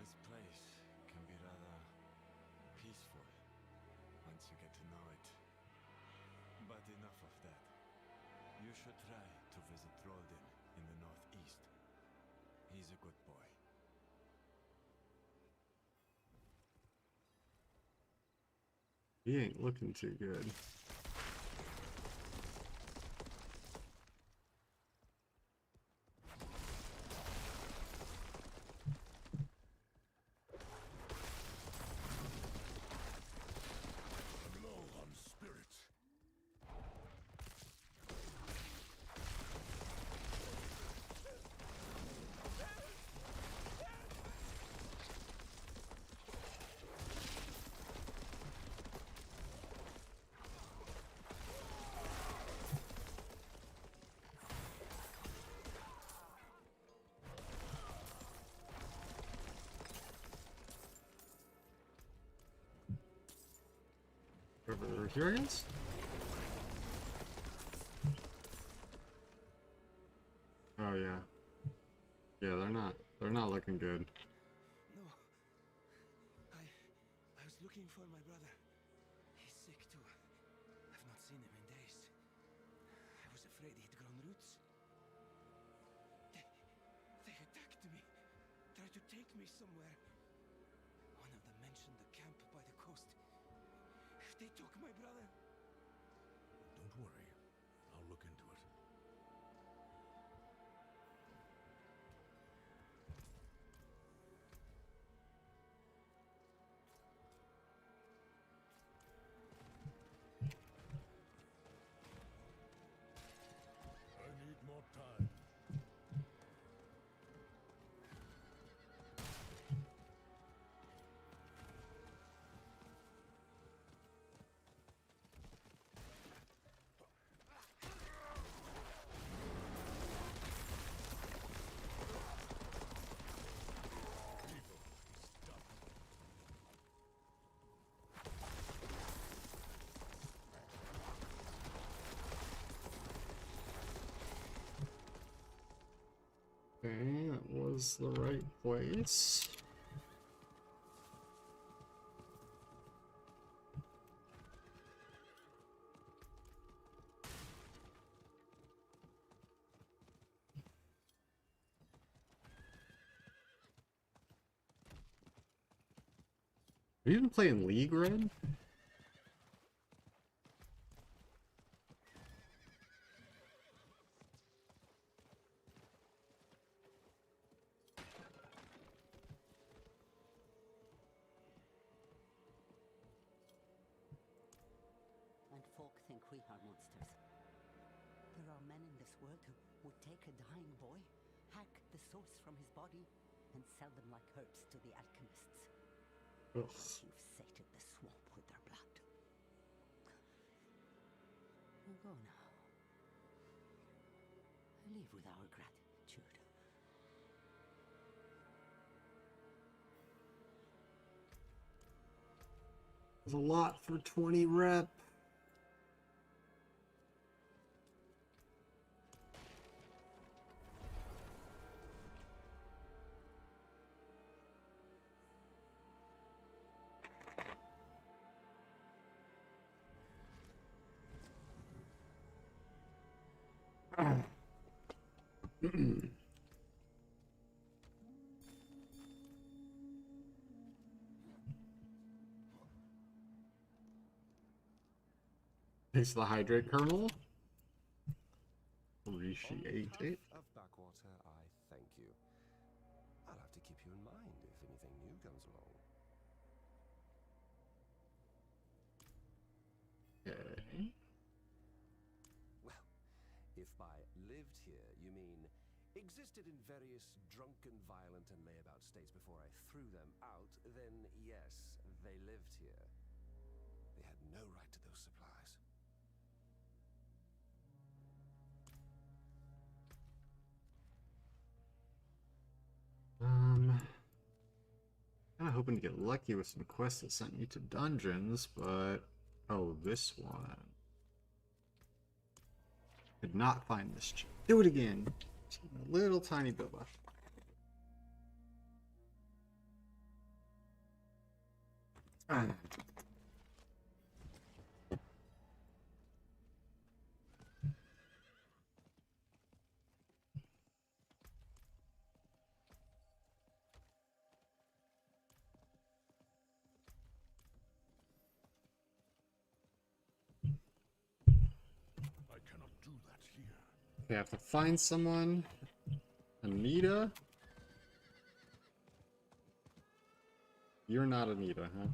This place can be rather peaceful once you get to know it. But enough of that. You should try to visit Roldan in the northeast. He's a good boy. He ain't looking too good. I'm low on spirit. Over here against? Oh yeah. Yeah, they're not looking good. No. I was looking for my brother. He's sick too. I've not seen him in days. I was afraid he'd grown roots. They attacked me. Tried to take me somewhere. One of them mentioned the camp by the coast. They took my brother. Don't worry. I'll look into it. I need more time. Okay, that was the right place. Are you even playing League, Red? And folk think we are monsters. There are men in this world who would take a dying boy, hack the source from his body, and sell them like herbs to the alchemists. Ugh. You've sated the swamp with their blood. Now go now. Leave with our gratitude. There's a lot for 20 rep. Thanks to the hydrate kernel. Appreciate it. Of Backwater, I thank you. I'll have to keep you in mind if anything new comes along. Okay. Well, if by lived here you mean existed in various drunken, violent, and layabout states before I threw them out, then yes, they lived here. They had no right to those supplies. Kind of hoping to get lucky with some quests that sent me to dungeons, but oh, this one. Did not find this. Do it again. A little tiny Bilba. Okay, I have to find someone. Anita? You're not Anita, huh?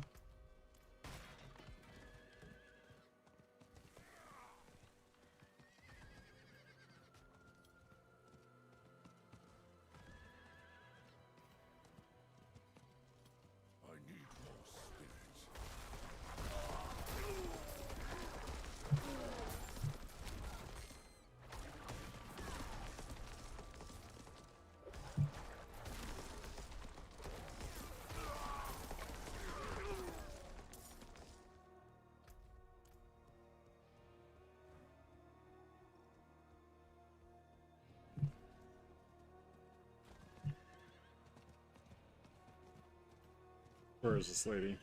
I need more spirits. Where is this lady?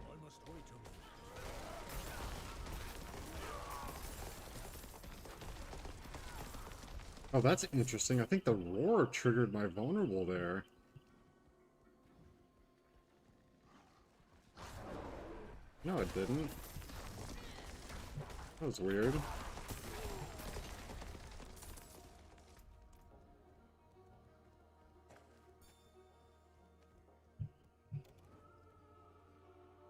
I must wait a moment. Oh, that's interesting. I think the roar triggered my vulnerable there. No, it didn't. That was weird.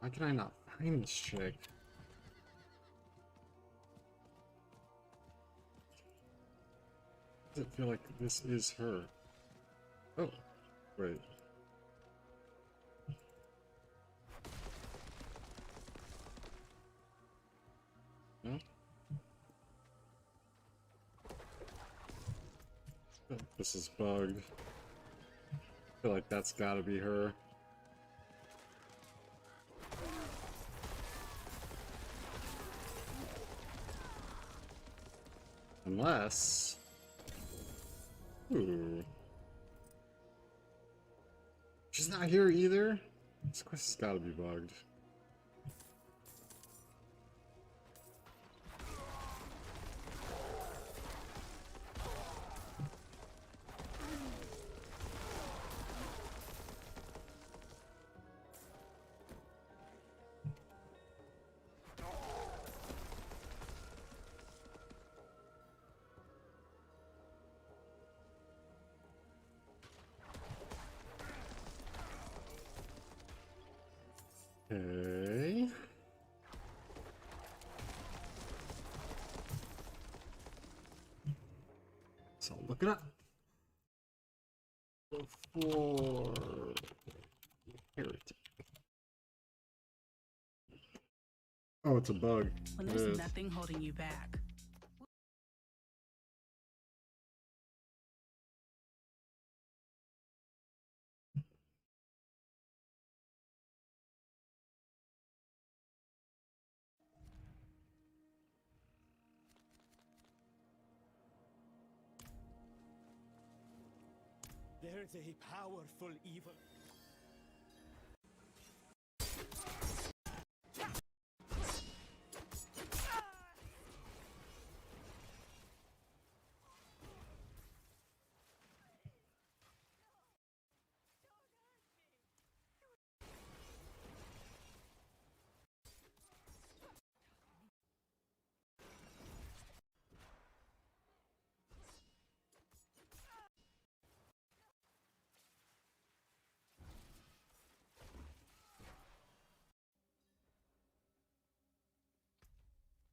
Why can I not find this chick? Does it feel like this is her? Oh, wait. No? This is bugged. I feel like that's gotta be her. Unless... Ooh. She's not here either? This quest has gotta be bugged. Okay. So look it up before heretic. Oh, it's a bug. When It there's is. nothing holding you back. There's a powerful evil.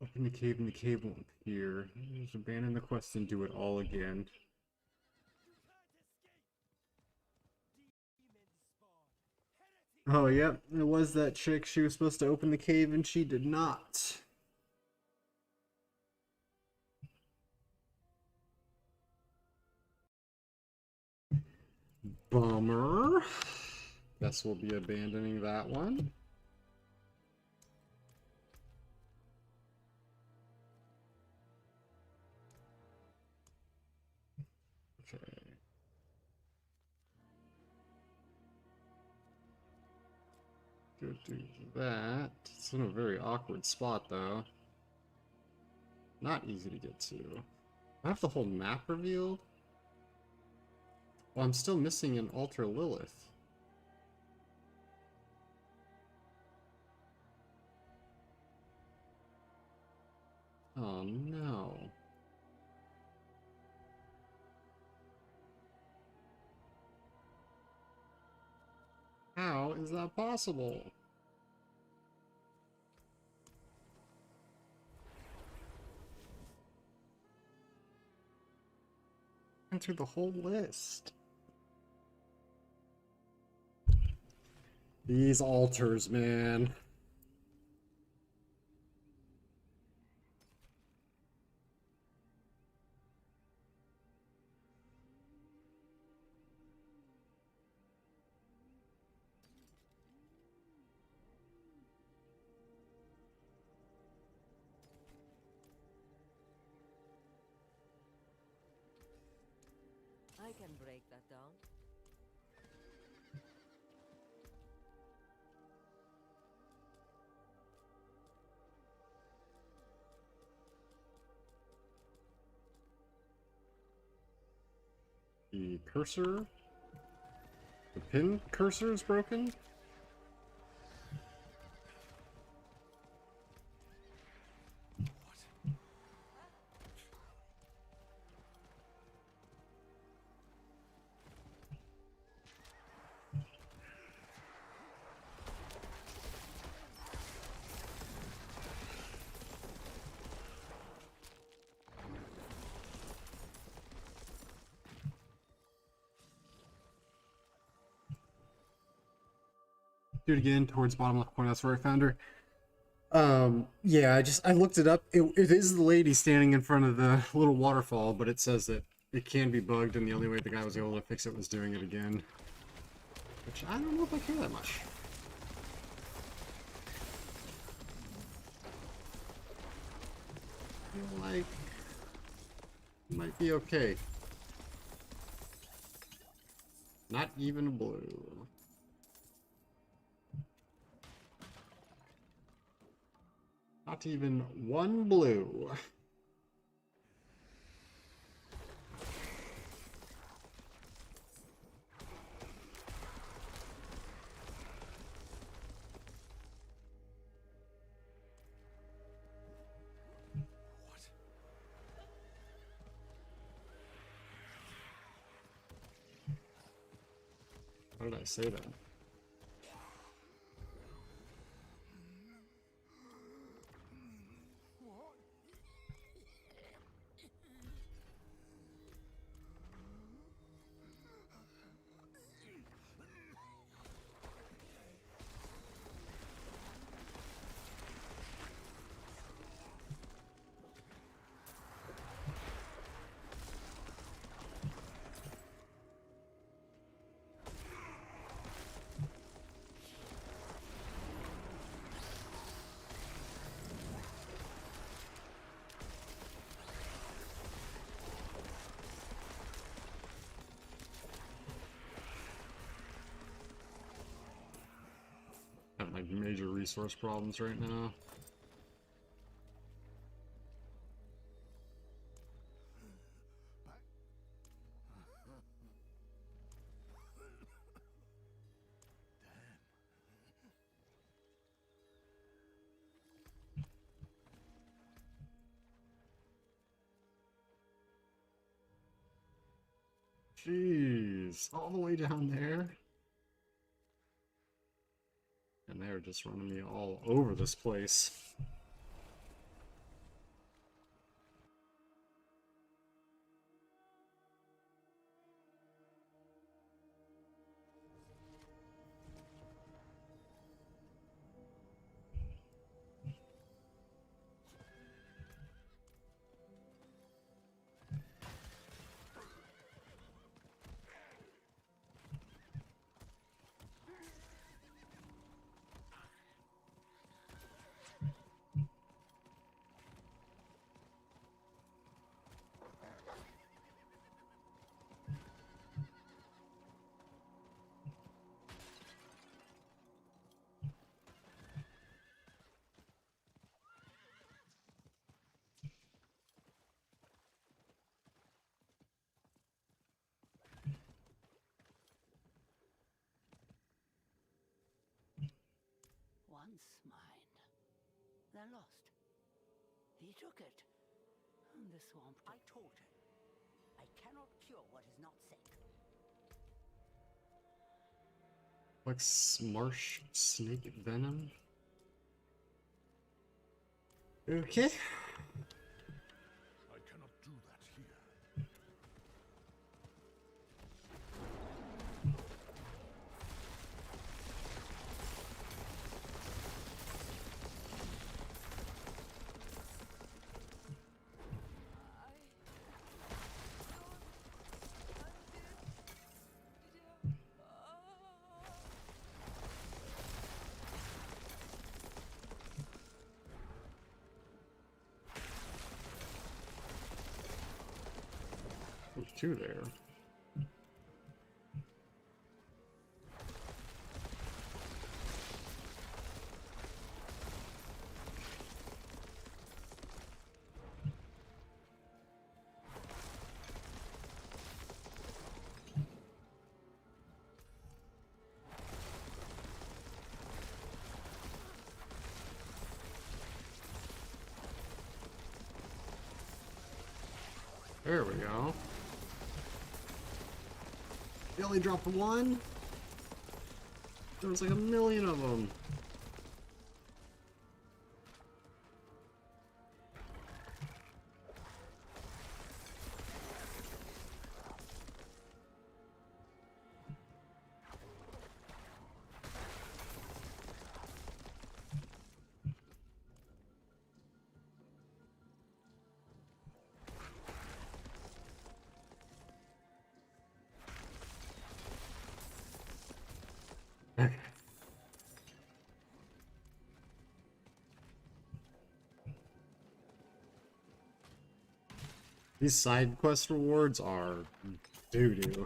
Open the cave and the cave won't appear. Just abandon the quest and do it all again. Oh, yep, it was that chick. She was supposed to open the cave and she did not. Bummer. Guess we'll be abandoning that one. Okay. Go do that. It's in a very awkward spot, though. not easy to get to. I have the whole map revealed? Well, I'm still missing an Altar Lilith. Oh no. How is that possible? Went through the whole list. These altars, man. I can break that down. The cursor? The pin cursor is broken? Do it again towards bottom left corner. That's where I found her. Yeah, I looked it up. It is the lady standing in front of the little waterfall, but it says that it can be bugged, and the only way the guy was able to fix it was doing it again. Which I don't know if I care that much. I feel like it might be okay. Not even blue. Not even one blue. How did I say that? Having like major resource problems right now. Jeez, all the way down there. And they're just running me all over this place. once mine. Then lost. He took it. And the swamp. I told him. I cannot cure what is not sick. Like marsh snake venom. Okay. I cannot do that here. There's two there. There we go. They only dropped one? There was like a million of them. Okay. These side quest rewards are doo-doo. Good, good.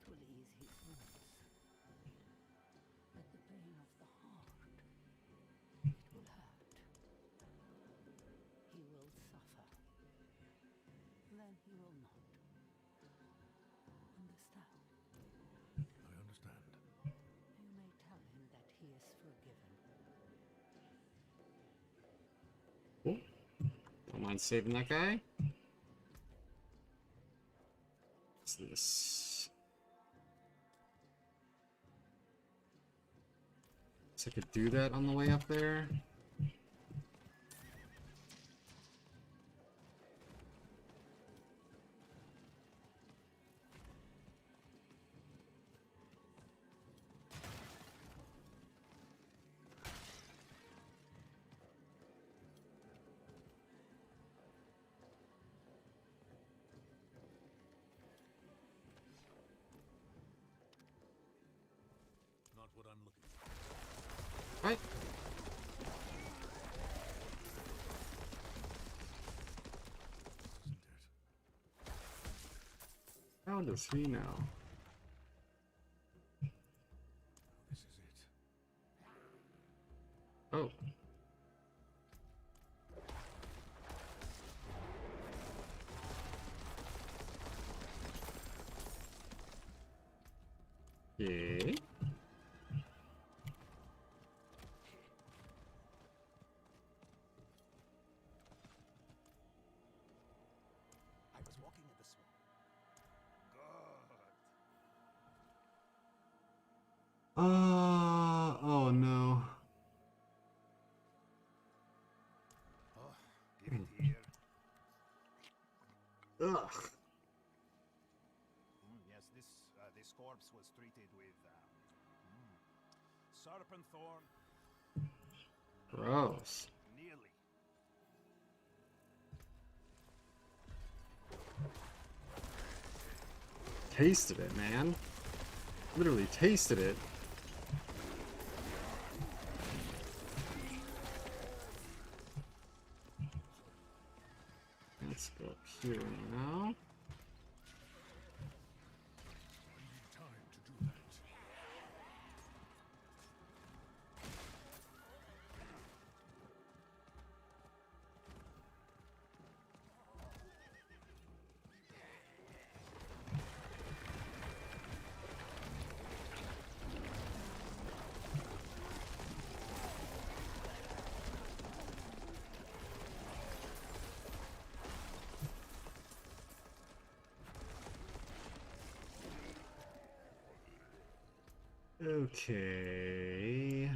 It will ease his wounds. But the pain of the heart, it will hurt. He will suffer. Then he will not. Understand? I understand. You may tell him that he is forgiven. Cool. Don't mind saving that guy. What's this? So I could do that on the way up there. Not what I'm looking for. Right. Isn't it? How does he know? This is it. Oh. Yeah. I was walking in the swamp. Good. Oh no. Oh, give it here. Ugh. Yes, this corpse was treated with serpent thorn. Gross. Nearly. Tasted it, man. Literally tasted it. Let's go up here now. I need time to do that. Okay.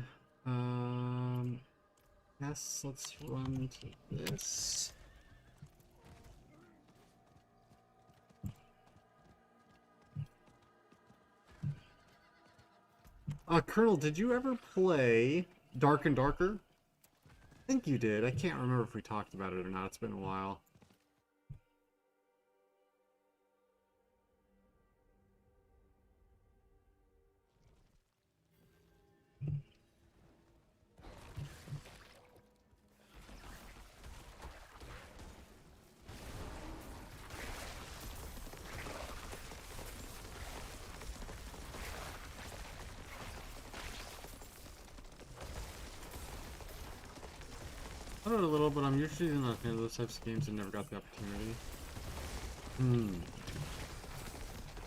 Yes, let's run to this. Colonel, did you ever play Dark and Darker? I think you did. I can't remember if we talked about it or not. It's been a while. I don't know a little, but I'm usually not a fan of those types of games and never got the opportunity.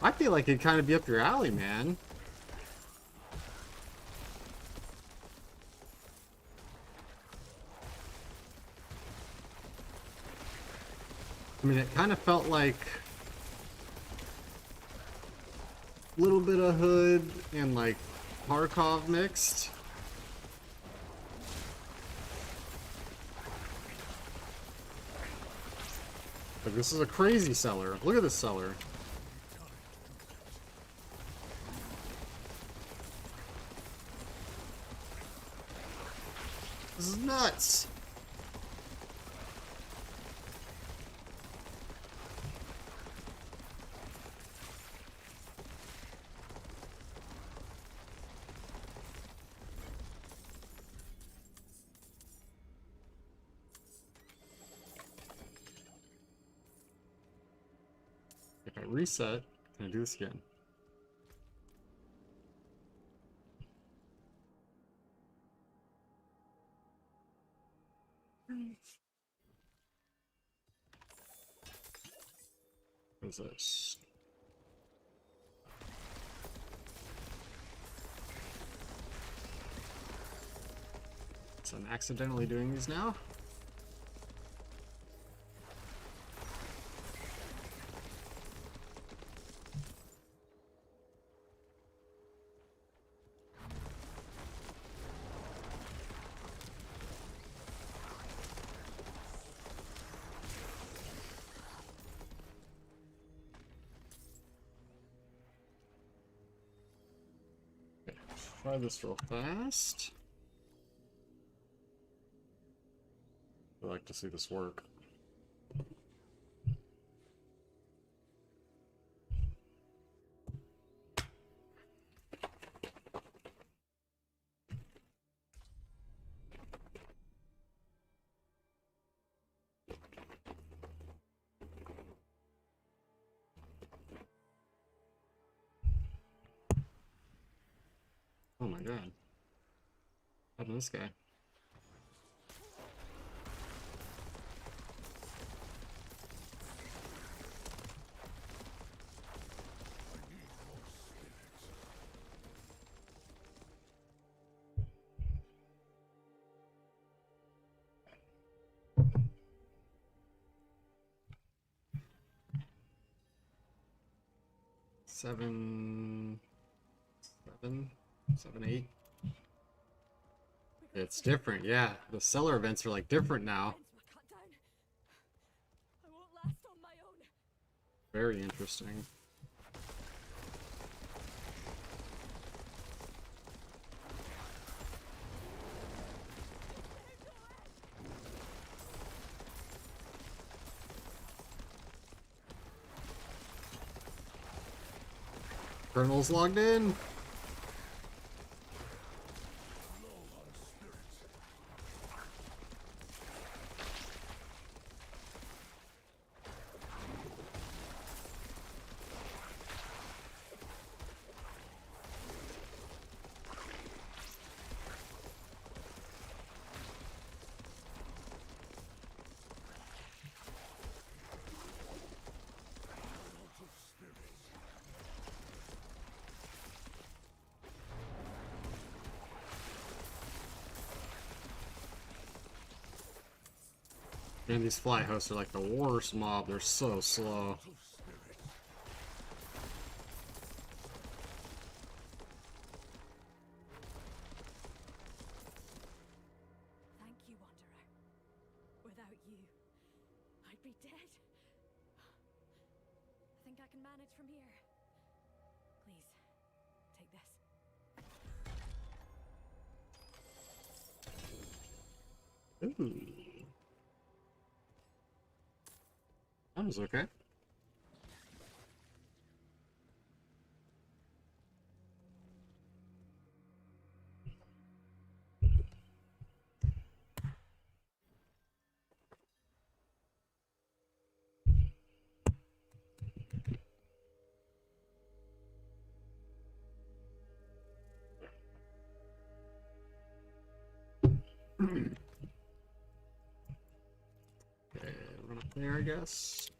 I feel like it'd kind of be up your alley, man. I mean, it kind of felt like a little bit of Hood and like Tarkov mixed. Like, this is a crazy seller. Look at this seller. This is nuts. If I reset, can I do this again? What is this? So I'm accidentally doing these now? Try this real fast. I'd like to see this work. Oh my god. What happened to this guy? Seven, 8. It's different, yeah. The seller events are like different now. I won't last on my own. Very interesting. Colonel's logged in. Man, these fly hosts are like the worst mob. They're so slow. be dead. I think I can manage from here. Please, take this. Ooh. That was okay. Okay, run up there, I guess.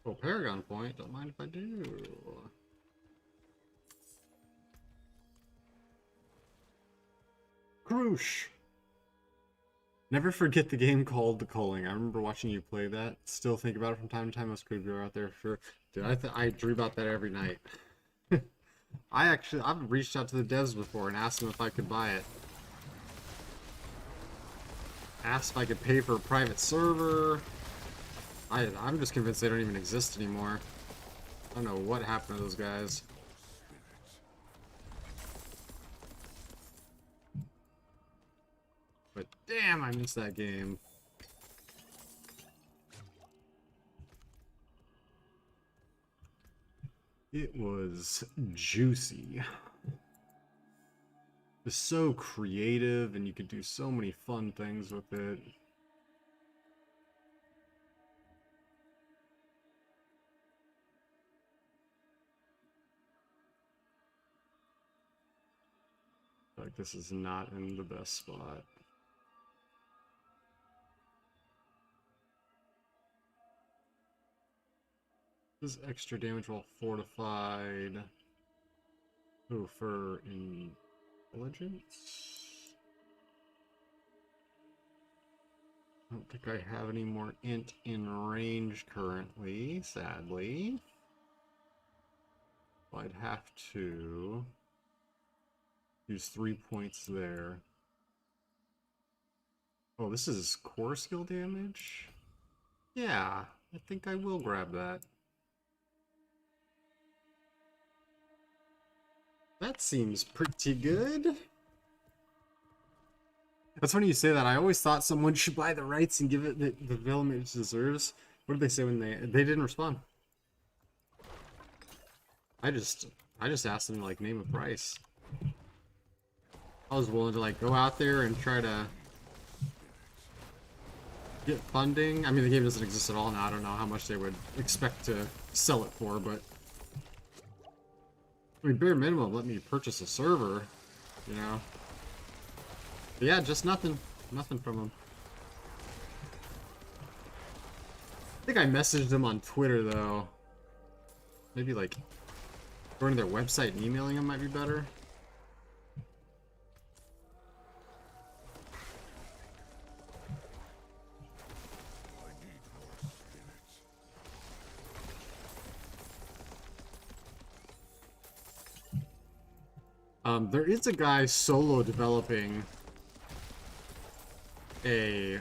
Oh, Paragon point. Don't mind if I do. Croosh! Never forget the game called The Culling. I remember watching you play that. Still think about it from time to time. Those could go out there for sure. Dude, I dream about that every night. I've reached out to the devs before and asked them if I could buy it. Asked if I could pay for a private server. I'm just convinced they don't even exist anymore. I don't know what happened to those guys. But damn, I missed that game. It was juicy. It was so creative, and you could do so many fun things with it. Like, this is not in the best spot. This is extra damage while fortified. Oh, for intelligence? I don't think I have any more int in range currently, sadly. I'd have to use 3 points there. Oh, this is core skill damage? Yeah, I think I will grab that. That seems pretty good. That's funny you say that. I always thought someone should buy the rights and give it the development it deserves. What did they say when they didn't respond? I just asked them to, like, name a price. I was willing to, like, go out there and try to get funding. I mean, the game doesn't exist at all now. I don't know how much they would expect to sell it for, but I mean, bare minimum, let me purchase a server, you know? But yeah, just nothing from them. I think I messaged them on Twitter, though. Maybe, like, going to their website and emailing them might be better. There is a guy solo developing a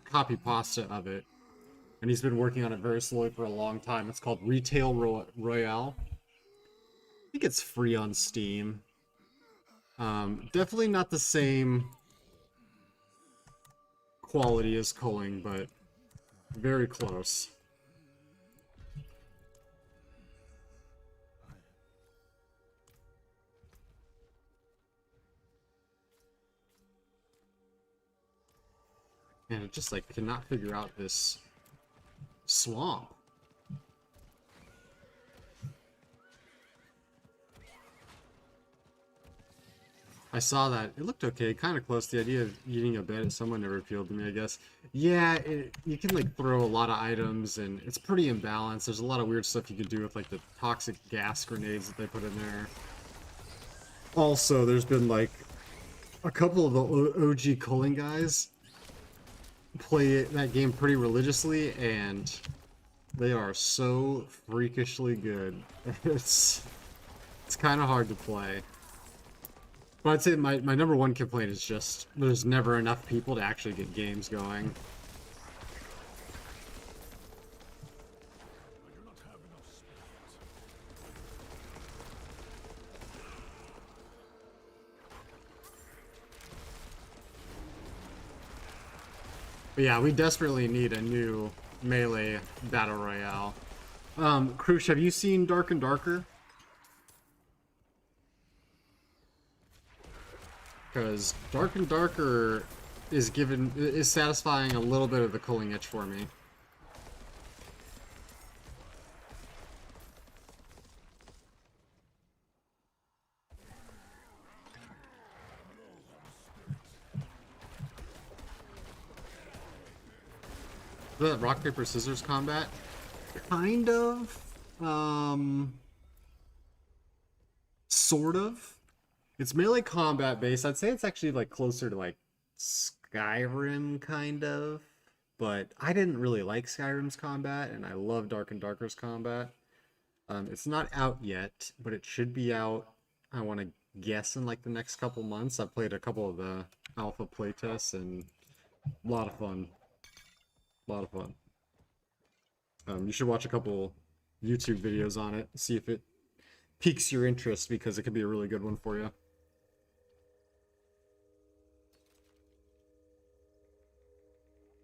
copy pasta of it, and he's been working on it very slowly for a long time. It's called Retail Royale. I think it's free on Steam. Definitely not the same quality as culling, but very close. And it just like cannot figure out this swamp. I saw that. It looked okay, kind of close. The idea of eating a bed at someone never appealed to me, I guess. Yeah, you can like throw a lot of items, and it's pretty imbalanced. There's a lot of weird stuff you can do with like the toxic gas grenades that they put in there. Also, there's been like a couple of the OG culling guys play that game pretty religiously, and they are so freakishly good. It's kind of hard to play. But I'd say my number one complaint is just there's never enough people to actually get games going. But yeah, we desperately need a new melee battle royale. Krush, have you seen Dark and Darker? Because Dark and Darker is satisfying a little bit of the culling itch for me. The rock paper scissors combat, kind of, sort of. It's melee combat based. I'd say it's actually like closer to like Skyrim kind of, but I didn't really like Skyrim's combat, and I love Dark and Darker's combat. It's not out yet, but it should be out. I want to guess in like the next couple months. I've played a couple of the alpha playtests, and a lot of fun. A lot of fun. You should watch a couple YouTube videos on it, see if it piques your interest, because it could be a really good one for you.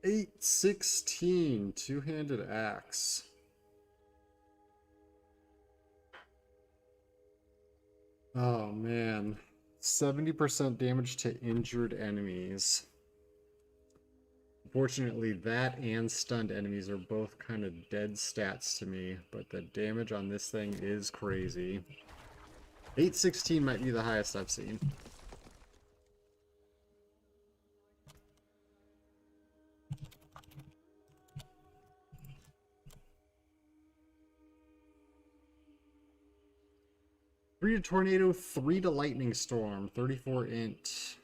$816 two-handed axe. Oh man, 70% damage to injured enemies. Unfortunately, that and stunned enemies are both kind of dead stats to me, but the damage on this thing is crazy. 816 might be the highest I've seen. Three to tornado, 3 to lightning storm, 34 int.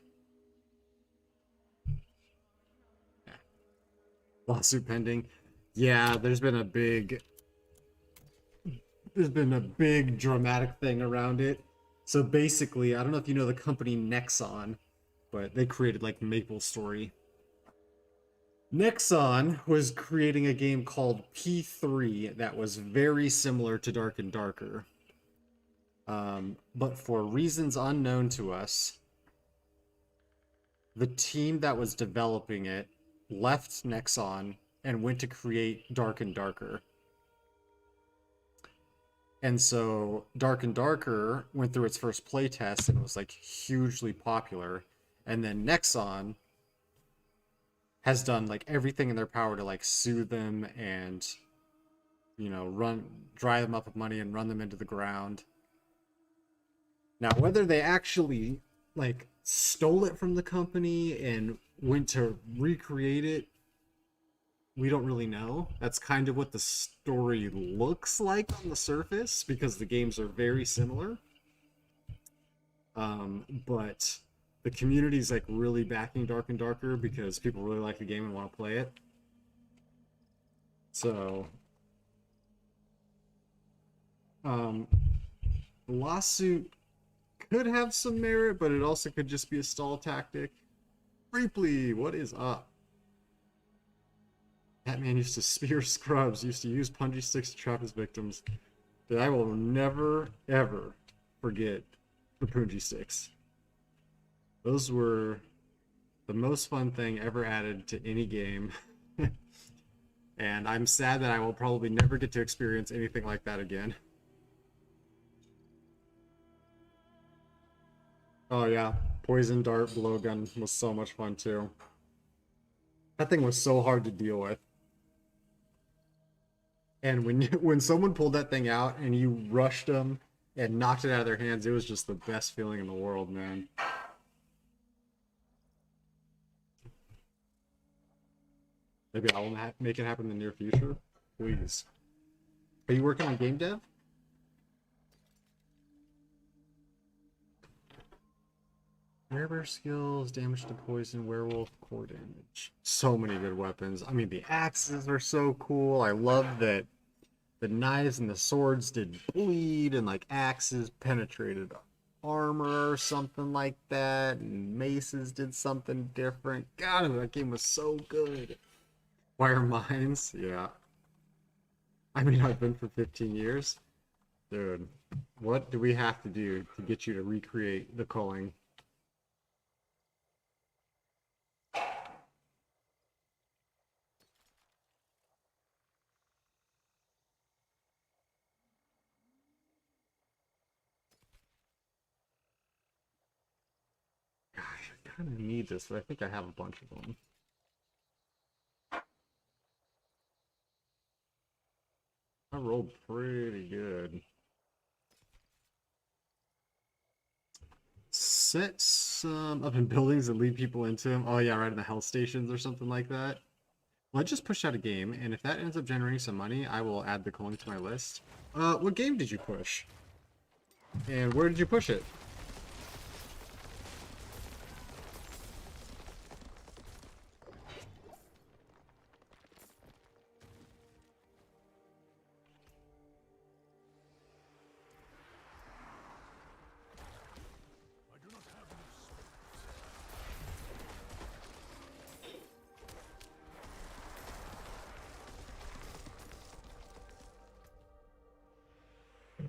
Lawsuit pending. Yeah, there's been a big dramatic thing around it. So basically, I don't know if you know the company Nexon, but they created like MapleStory. Nexon was creating a game called P3 that was very similar to Dark and Darker. But for reasons unknown to us, the team that was developing it left Nexon and went to create Dark and Darker. And so Dark and Darker went through its first playtest and was like hugely popular. And then Nexon has done like everything in their power to like sue them and, you know, dry them up with money and run them into the ground. Now, whether they actually like stole it from the company and went to recreate it, we don't really know. That's kind of what the story looks like on the surface, because the games are very similar. But the community's like really backing Dark and Darker because people really like the game and want to play it. So, the lawsuit could have some merit, but it also could just be a stall tactic. Ripley, what is up? That man used to spear scrubs, used to use punji sticks to trap his victims. But I will never, ever forget the punji sticks. Those were The most fun thing ever added to any game. And I'm sad that I will probably never get to experience anything like that again. Oh yeah, poison dart blowgun was so much fun too. That thing was so hard to deal with. And when someone pulled that thing out and you rushed them and knocked it out of their hands, it was just the best feeling in the world, man. Maybe I will make it happen in the near future. Please. Are you working on game dev? Rare skills, damage to poison, werewolf, core damage. So many good weapons. I mean, the axes are so cool. I love that the knives and the swords did bleed, and like axes penetrated armor or something like that, and maces did something different. God, that game was so good. Wire mines, yeah. I mean, I've been for 15 years. Dude, what do we have to do to get you to recreate the culling? Gosh, I kind of need this, but I think I have a bunch of them. I rolled pretty good. Set some up in buildings and lead people into them. Oh yeah, right in the health stations or something like that. Well, I just pushed out a game, and if that ends up generating some money, I will add the culling to my list. What game did you push? And where did you push it?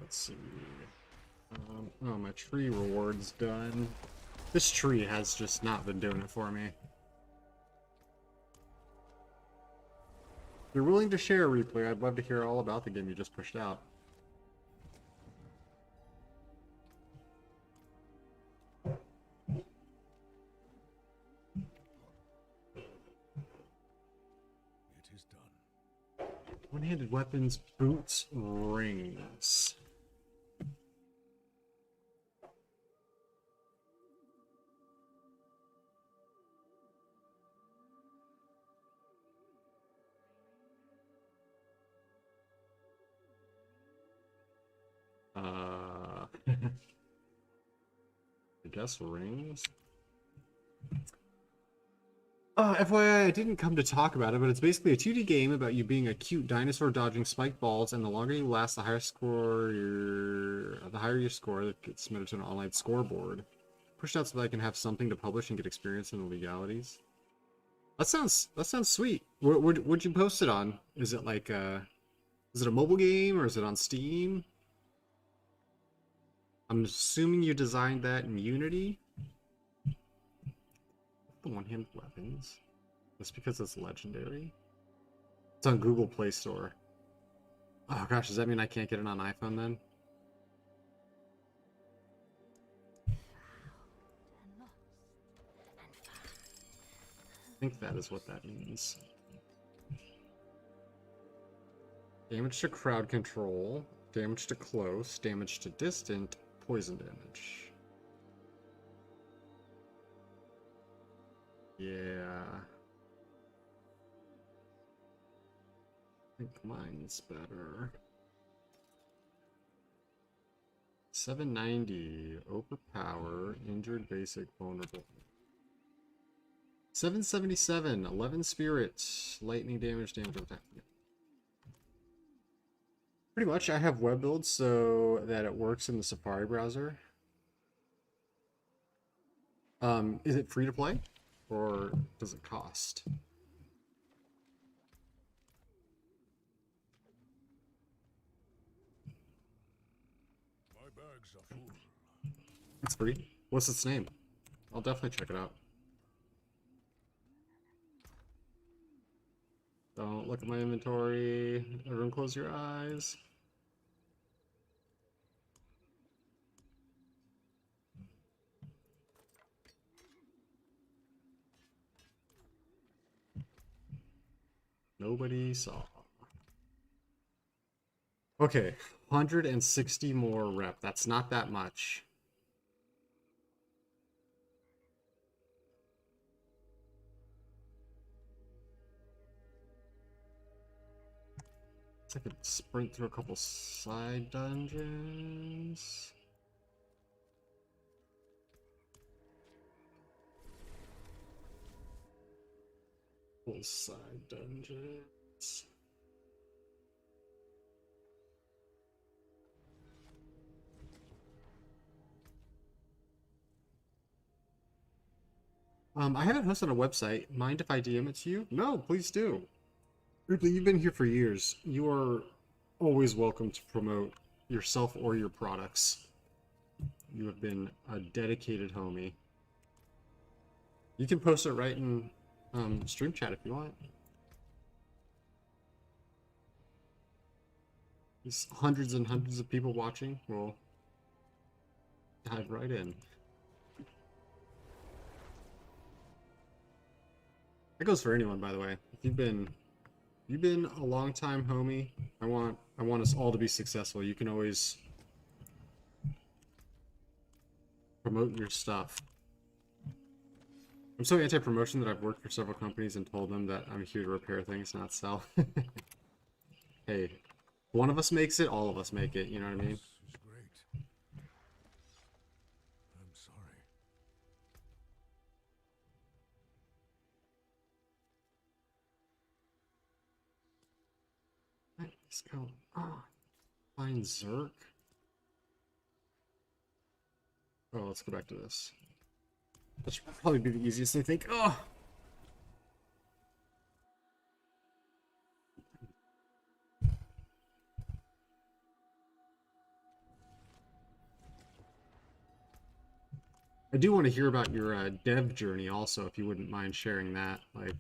Let's see. Oh, my tree reward's done. This tree has just not been doing it for me. If you're willing to share a replay, I'd love to hear all about the game you just pushed out. It is done. One-handed weapons, boots, rings. I guess rings? FYI, I didn't come to talk about it, but it's basically a 2D game about you being a cute dinosaur dodging spike balls, and the longer you last, the higher your score that gets submitted to an online scoreboard. Pushed out so that I can have something to publish and get experience in the legalities. That sounds sweet. What'd you post it on? Is it like is it a mobile game or is it on Steam? I'm assuming you designed that in Unity. The one-handed weapons. Just because it's legendary. It's on Google Play Store. Oh gosh, does that mean I can't get it on iPhone then? I think that is what that means. Damage to crowd control, damage to close, damage to distant, poison damage. Yeah. I think mine's better. 790, overpower, injured, basic, vulnerable. 777, 11 spirit, lightning damage, damage attack. Pretty much, I have web builds so that it works in the Safari browser. Is it free to play? Or does it cost? My bags are full. It's free. What's its name? I'll definitely check it out. Don't look at my inventory. Everyone close your eyes. Nobody saw. Okay, 160 more rep. That's not that much. I could sprint through a couple side dungeons. Couple side dungeons. I haven't hosted a website. Mind if I DM it to you? No, please do. Ripley, you've been here for years. You are always welcome to promote yourself or your products. You have been a dedicated homie. You can post it right in stream chat if you want. There's hundreds and hundreds of people watching. We'll dive right in. That goes for anyone, by the way. If you've been a long time homie, I want us all to be successful. You can always promote your stuff. I'm so anti-promotion that I've worked for several companies and told them that I'm here to repair things, not sell. Hey, one of us makes it, all of us make it, you know what I mean? This is great. I'm sorry. Let's go. Find Zerk. Oh, let's go back to this. That should probably be the easiest, I think. Oh! I do want to hear about your dev journey also, if you wouldn't mind sharing that. Like,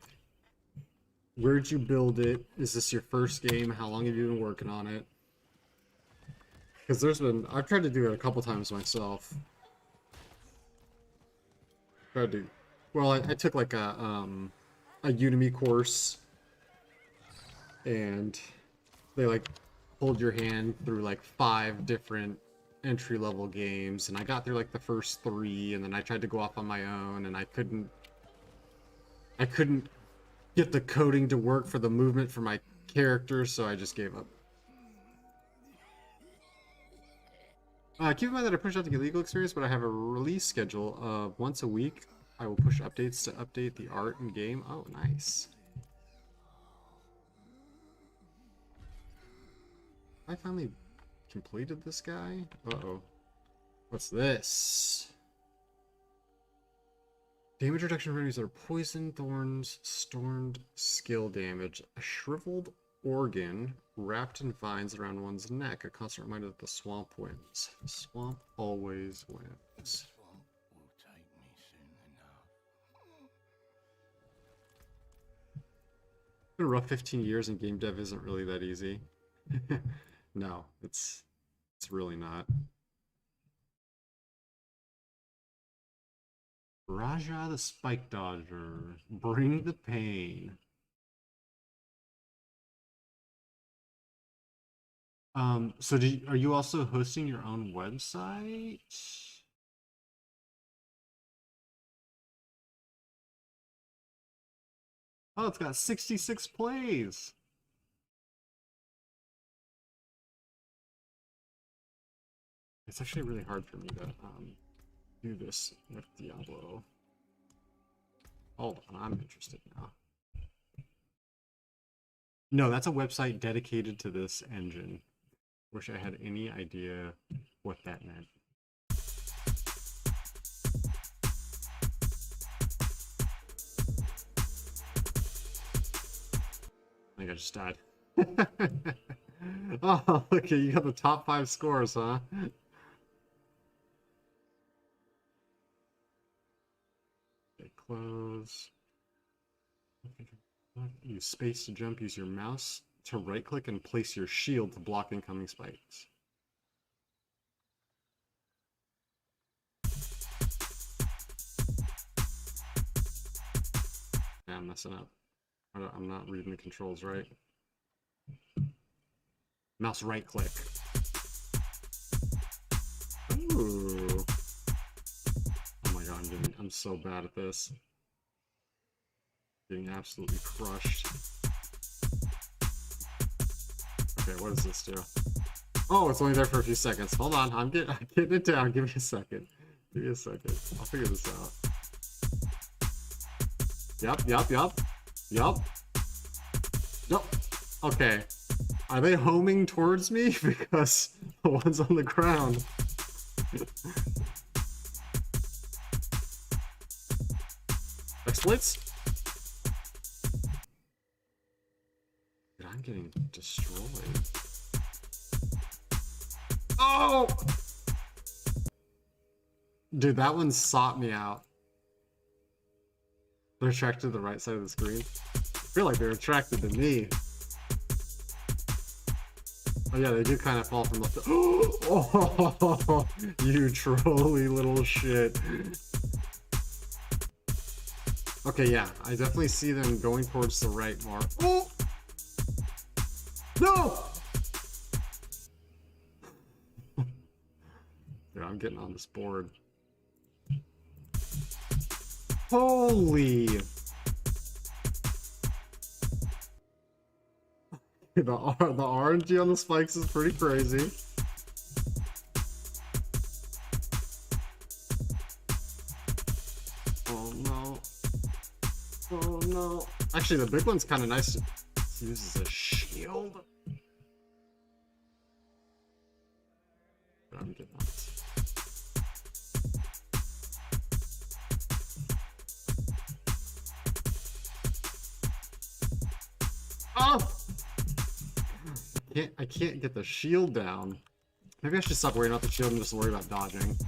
where'd you build it? Is this your first game? How long have you been working on it? Because I've tried to do it a couple times myself. Well, I took like a Udemy course, and they like hold your hand through like 5 different entry-level games, and I got through like the first 3, and then I tried to go off on my own, and I couldn't get the coding to work for the movement for my character, so I just gave up. Keep in mind that I push out to get legal experience, but I have a release schedule of once a week. I will push updates to update the art and game. Oh, nice. I finally completed this guy? Uh-oh. What's this? Damage reduction remedies are poison, thorns, stormed skill damage, a shriveled organ wrapped in vines around one's neck, a constant reminder that the swamp wins. The swamp always wins. Will take me soon enough. It's been a rough 15 years and game dev isn't really that easy. No, it's really not. Raja the Spike Dodger, bring the pain. So are you also hosting your own website? Oh, it's got 66 plays. It's actually really hard for me to do this with Diablo. Hold on, I'm interested now. No, that's a website dedicated to this engine. Wish I had any idea what that meant. I think I just died. Oh, okay, you got the top 5 scores, huh? Okay, close. Use space to jump. Use your mouse to right click and place your shield to block incoming spikes. Yeah, I'm messing up. I'm not reading the controls right. Mouse right click. Ooh. Oh my god, I'm so bad at this. Getting absolutely crushed. Okay, what does this do? Oh, it's only there for a few seconds. Hold on, I'm getting it down. Give me a second. Give me a second. I'll figure this out. Yup. Okay. Are they homing towards me? Because the one's on the ground. Exploits? Dude, I'm getting destroyed. Oh! Dude, that one sought me out. They're attracted to the right side of the screen. I feel like they're attracted to me. Oh yeah, they do kind of fall from left to... Oh, you trolly little shit. Okay, yeah, I definitely see them going towards the right more. Oh! No! Dude, I'm getting on this board. Holy! The RNG on the spikes is pretty crazy. Oh no. Oh no. Actually, the big one's kind of nice to use as a shield. But I'm getting on this. Oh! I can't get the shield down. Maybe I should stop worrying about the shield and just worry about dodging.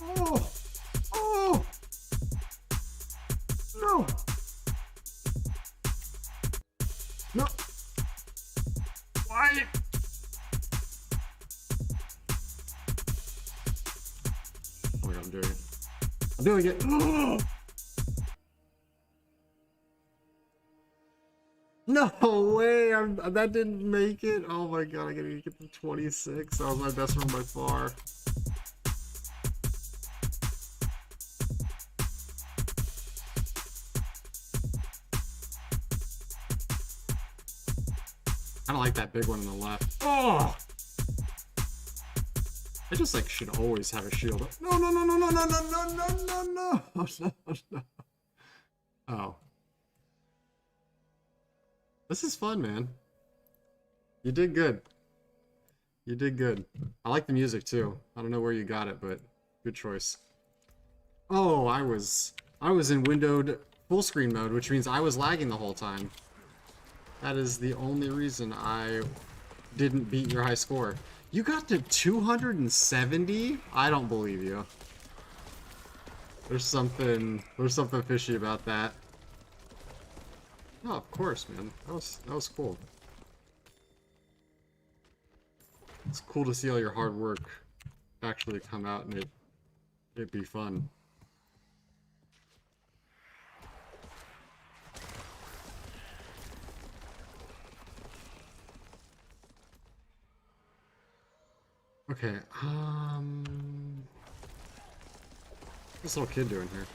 Oh! Oh! No! No! Why? Oh my god, I'm doing it. I'm doing it! No way! That didn't make it! Oh my god, I gotta get to 26. That was my best run by far. I don't like that big one on the left. Oh! I just like should always have a shield. No, no, no, no, no, no, no, no, no, no, no, no. Oh. This is fun, man. You did good. You did good. I like the music too. I don't know where you got it, but good choice. Oh, I was in windowed full screen mode, which means I was lagging the whole time. That is the only reason I didn't beat your high score. You got to 270? I don't believe you. There's something fishy about that. Oh, of course, man. That was cool. It's cool to see all your hard work actually come out and it be fun. Okay, what's this little kid doing here?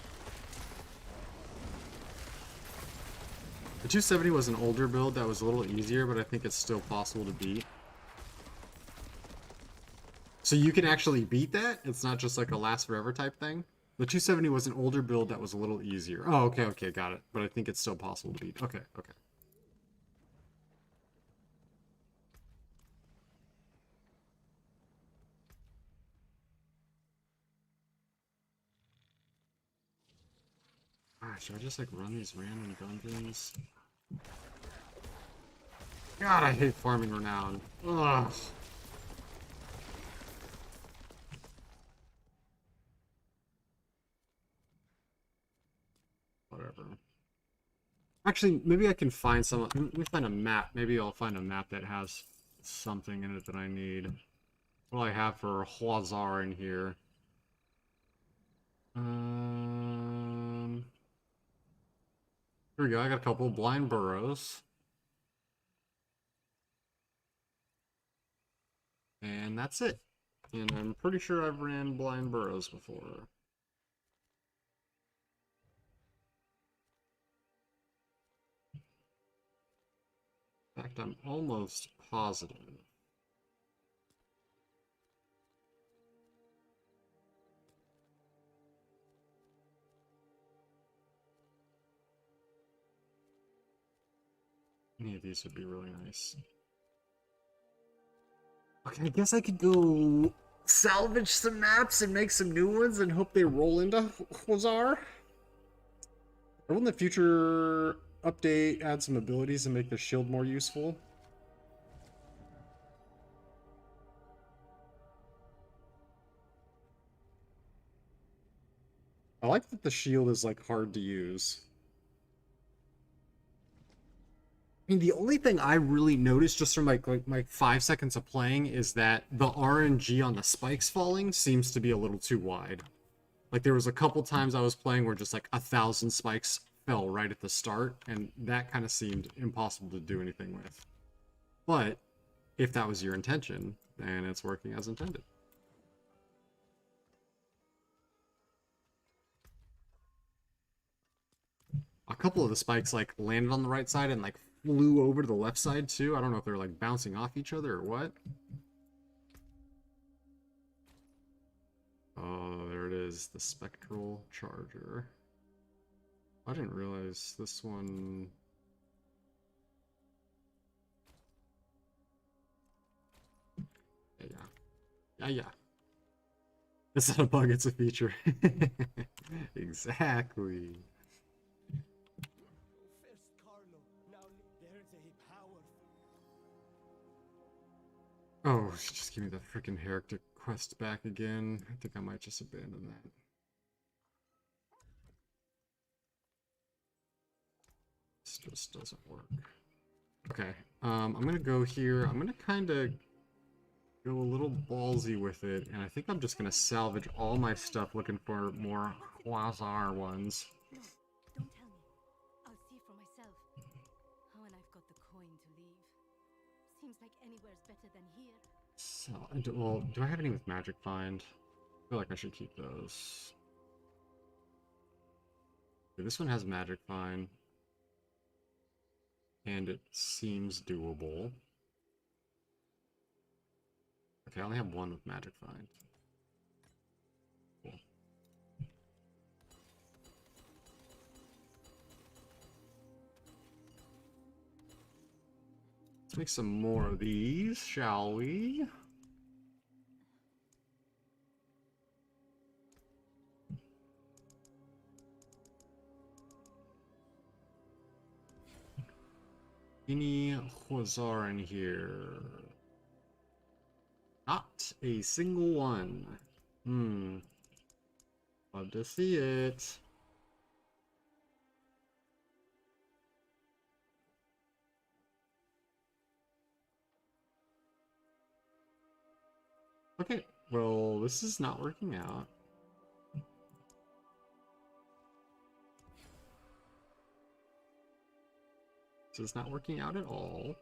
The 270 was an older build that was a little easier, but I think it's still possible to beat. So you can actually beat that? It's not just like a last forever type thing? The 270 was an older build that was a little easier. Oh, okay, okay, got it. But I think it's still possible to beat. Okay, okay. Should I just like run these random dungeons? God, I hate farming renown. Ugh. Whatever. Actually, maybe I can find some. Let me find a map. Maybe I'll find a map that has something in it that I need. What do I have for Huazar in here? Here we go. I got a couple blind burrows. And that's it. And I'm pretty sure I've ran blind burrows before. In fact, I'm almost positive. Any of these would be really nice. Okay, I guess I could go salvage some maps and make some new ones and hope they roll into Huazar. Or will the future update add some abilities and make the shield more useful? I like that the shield is like hard to use. I mean, the only thing I really noticed just from like my 5 seconds of playing is that the RNG on the spikes falling seems to be a little too wide. Like there was a couple times I was playing where just like 1,000 spikes fell right at the start, and that kind of seemed impossible to do anything with. But if that was your intention, then it's working as intended. A couple of the spikes like landed on the right side and like flew over to the left side too. I don't know if they're like bouncing off each other or what. Oh, there it is, the spectral charger. I didn't realize this one. Yeah. It's not a bug, it's a feature. Exactly. Oh, just give me the freaking heretic quest back again. I think I might just abandon that. This just doesn't work. Okay, I'm gonna go here. I'm gonna kind of go a little ballsy with it, and I think I'm just gonna salvage all my stuff looking for more Huazar ones. No, don't tell me. I'll see for myself. Oh, and I've got the coin to leave. Seems like anywhere's better than here. So, well, do I have any with Magic Find? I feel like I should keep those. Okay, this one has Magic Find. And it seems doable. Okay, I only have one with Magic Find. Cool. Let's make some more of these, shall we? Any Huazar in here? Not a single one. Love to see it. Okay, well, this is not working out. This is not working out at all.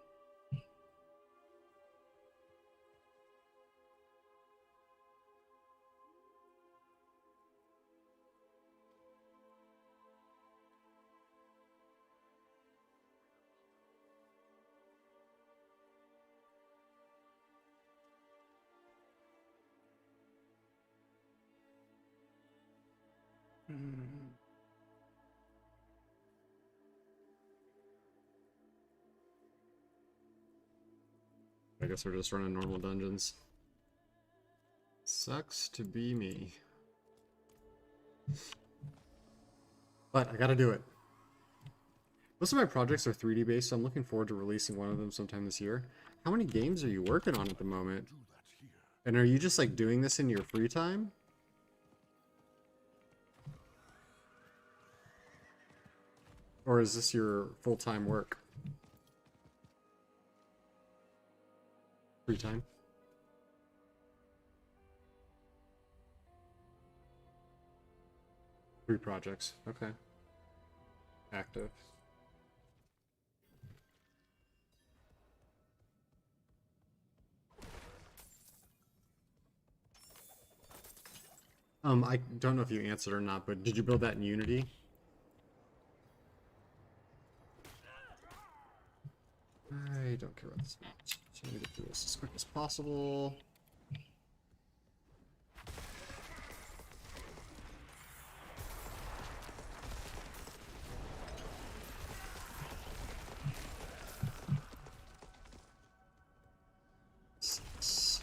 I guess we're just running normal dungeons. Sucks to be me. But I gotta do it. Most of my projects are 3D based, so I'm looking forward to releasing one of them sometime this year. How many games are you working on at the moment? And are you just like doing this in your free time? Or is this your full-time work? Free time? Three projects. Okay. Active. I don't know if you answered or not, but did you build that in Unity? I don't care about this. So I'm gonna get through this as quick as possible. Six.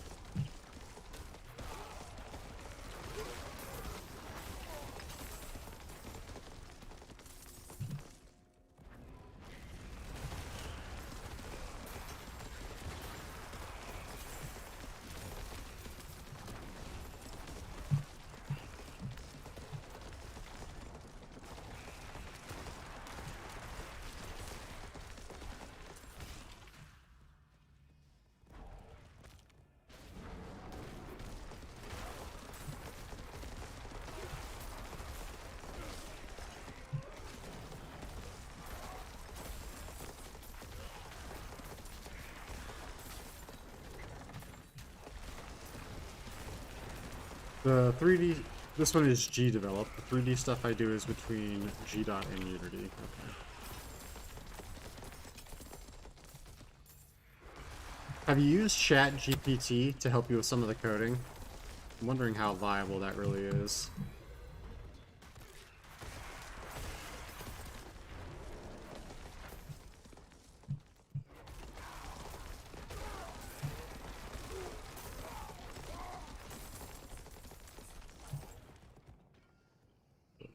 The 3D, this one is G developed. The 3D stuff I do is between G.dot and Unity. Okay. Have you used ChatGPT to help you with some of the coding? I'm wondering how viable that really is.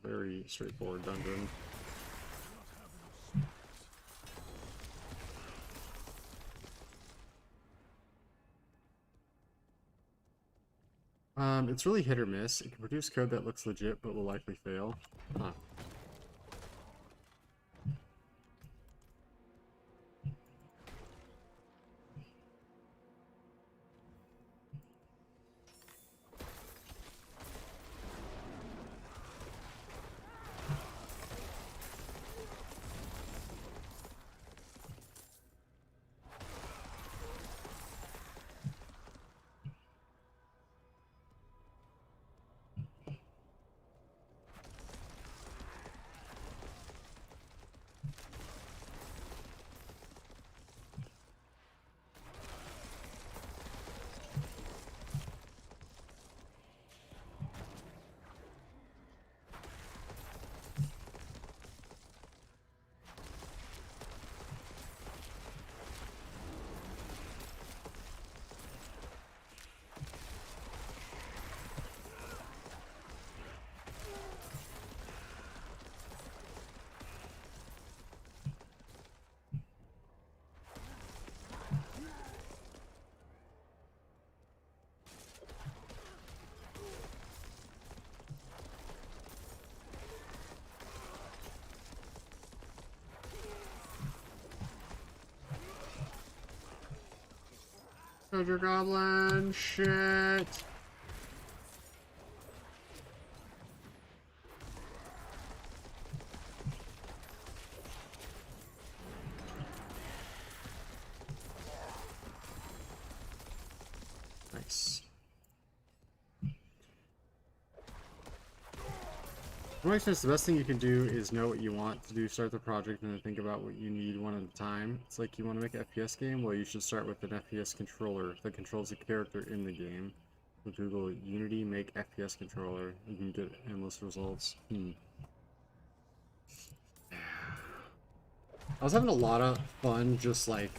Very straightforward dungeon. It's really hit or miss. It can produce code that looks legit, but will likely fail. Huh. Soldier Goblin, shit. Nice. In my experience, the best thing you can do is know what you want to do, start the project, and then think about what you need one at a time. It's like you want to make an FPS game? Well, you should start with an FPS controller that controls the character in the game. So Google Unity, make FPS controller. You can get endless results. I was having a lot of fun just like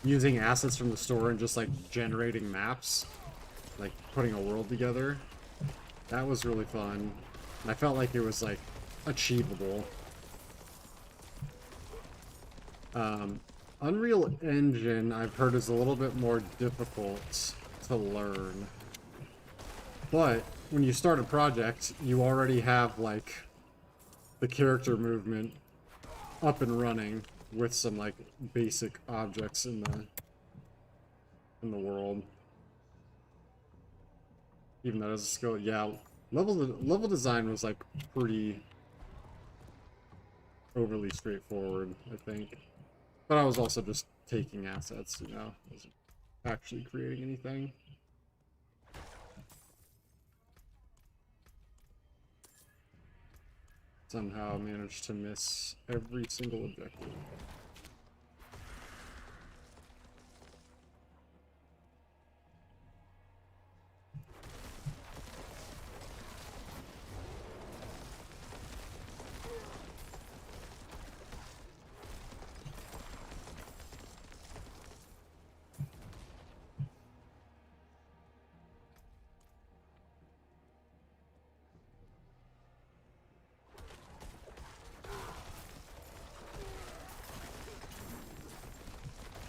using assets from the store and just like generating maps, like putting a world together. That was really fun. And I felt like it was like achievable. Unreal Engine, I've heard, is a little bit more difficult to learn. But when you start a project, you already have like the character movement up and running with some like basic objects in the world. Even though as a skill, yeah, level design was like pretty overly straightforward, I think. But I was also just taking assets, you know, I wasn't actually creating anything. Somehow managed to miss every single objective.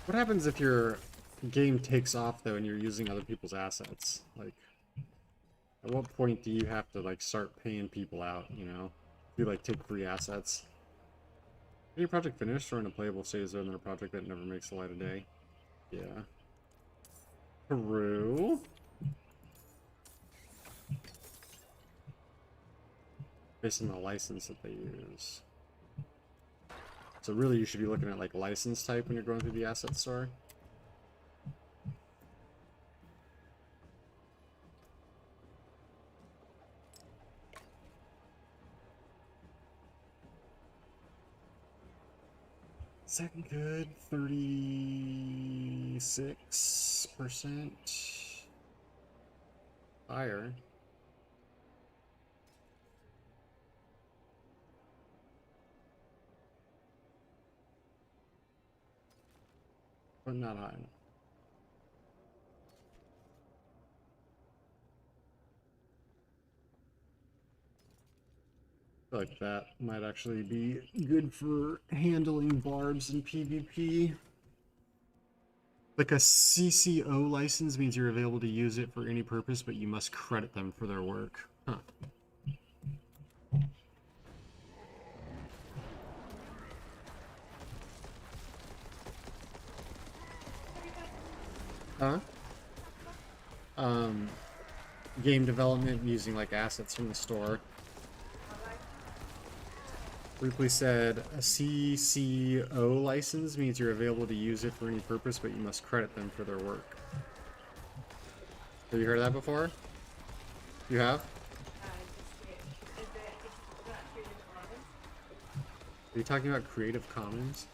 What happens if your game takes off though and you're using other people's assets? Like, at what point do you have to like start paying people out, you know? Do you like take free assets? Is your project finished or in a playable state? Is there another project that never makes the light of day? Yeah. True. Based on the license that they use. So really you should be looking at like license type when you're going through the asset store. Second good, 36% higher. But not high enough. I feel like that might actually be good for handling barbs in PvP. Like a CCO license means you're available to use it for any purpose, but you must credit them for their work. Huh. Huh? Game development using like assets from the store. Ripley said a CCO license means you're available to use it for any purpose, but you must credit them for their work. Have you heard of that before? You have? Are you talking about Creative Commons?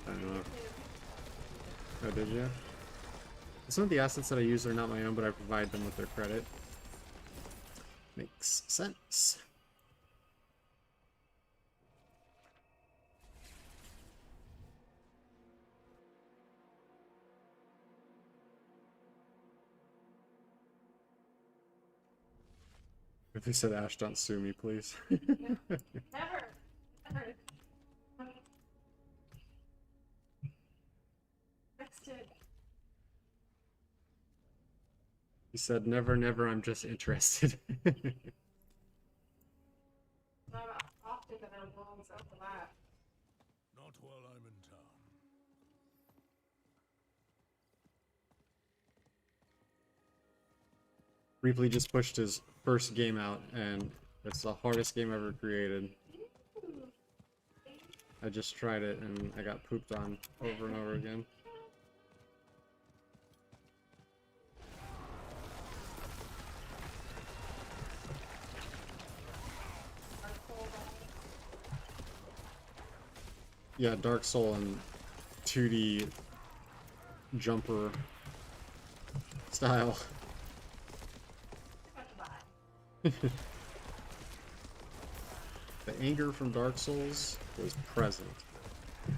I don't know. Oh, did you? Some of the assets that I use are not my own, but I provide them with their credit. Makes sense. If they said, Ash, don't sue me, please. Never. Never. Fixed it. He said, never, never, I'm just interested. Not often that I'm wrong, so for that. Not while I'm in town. Ripley just pushed his first game out, and it's the hardest game ever created. I just tried it, and I got pooped on over and over again. Yeah, Dark Soul and 2D jumper style. The anger from Dark Souls was present.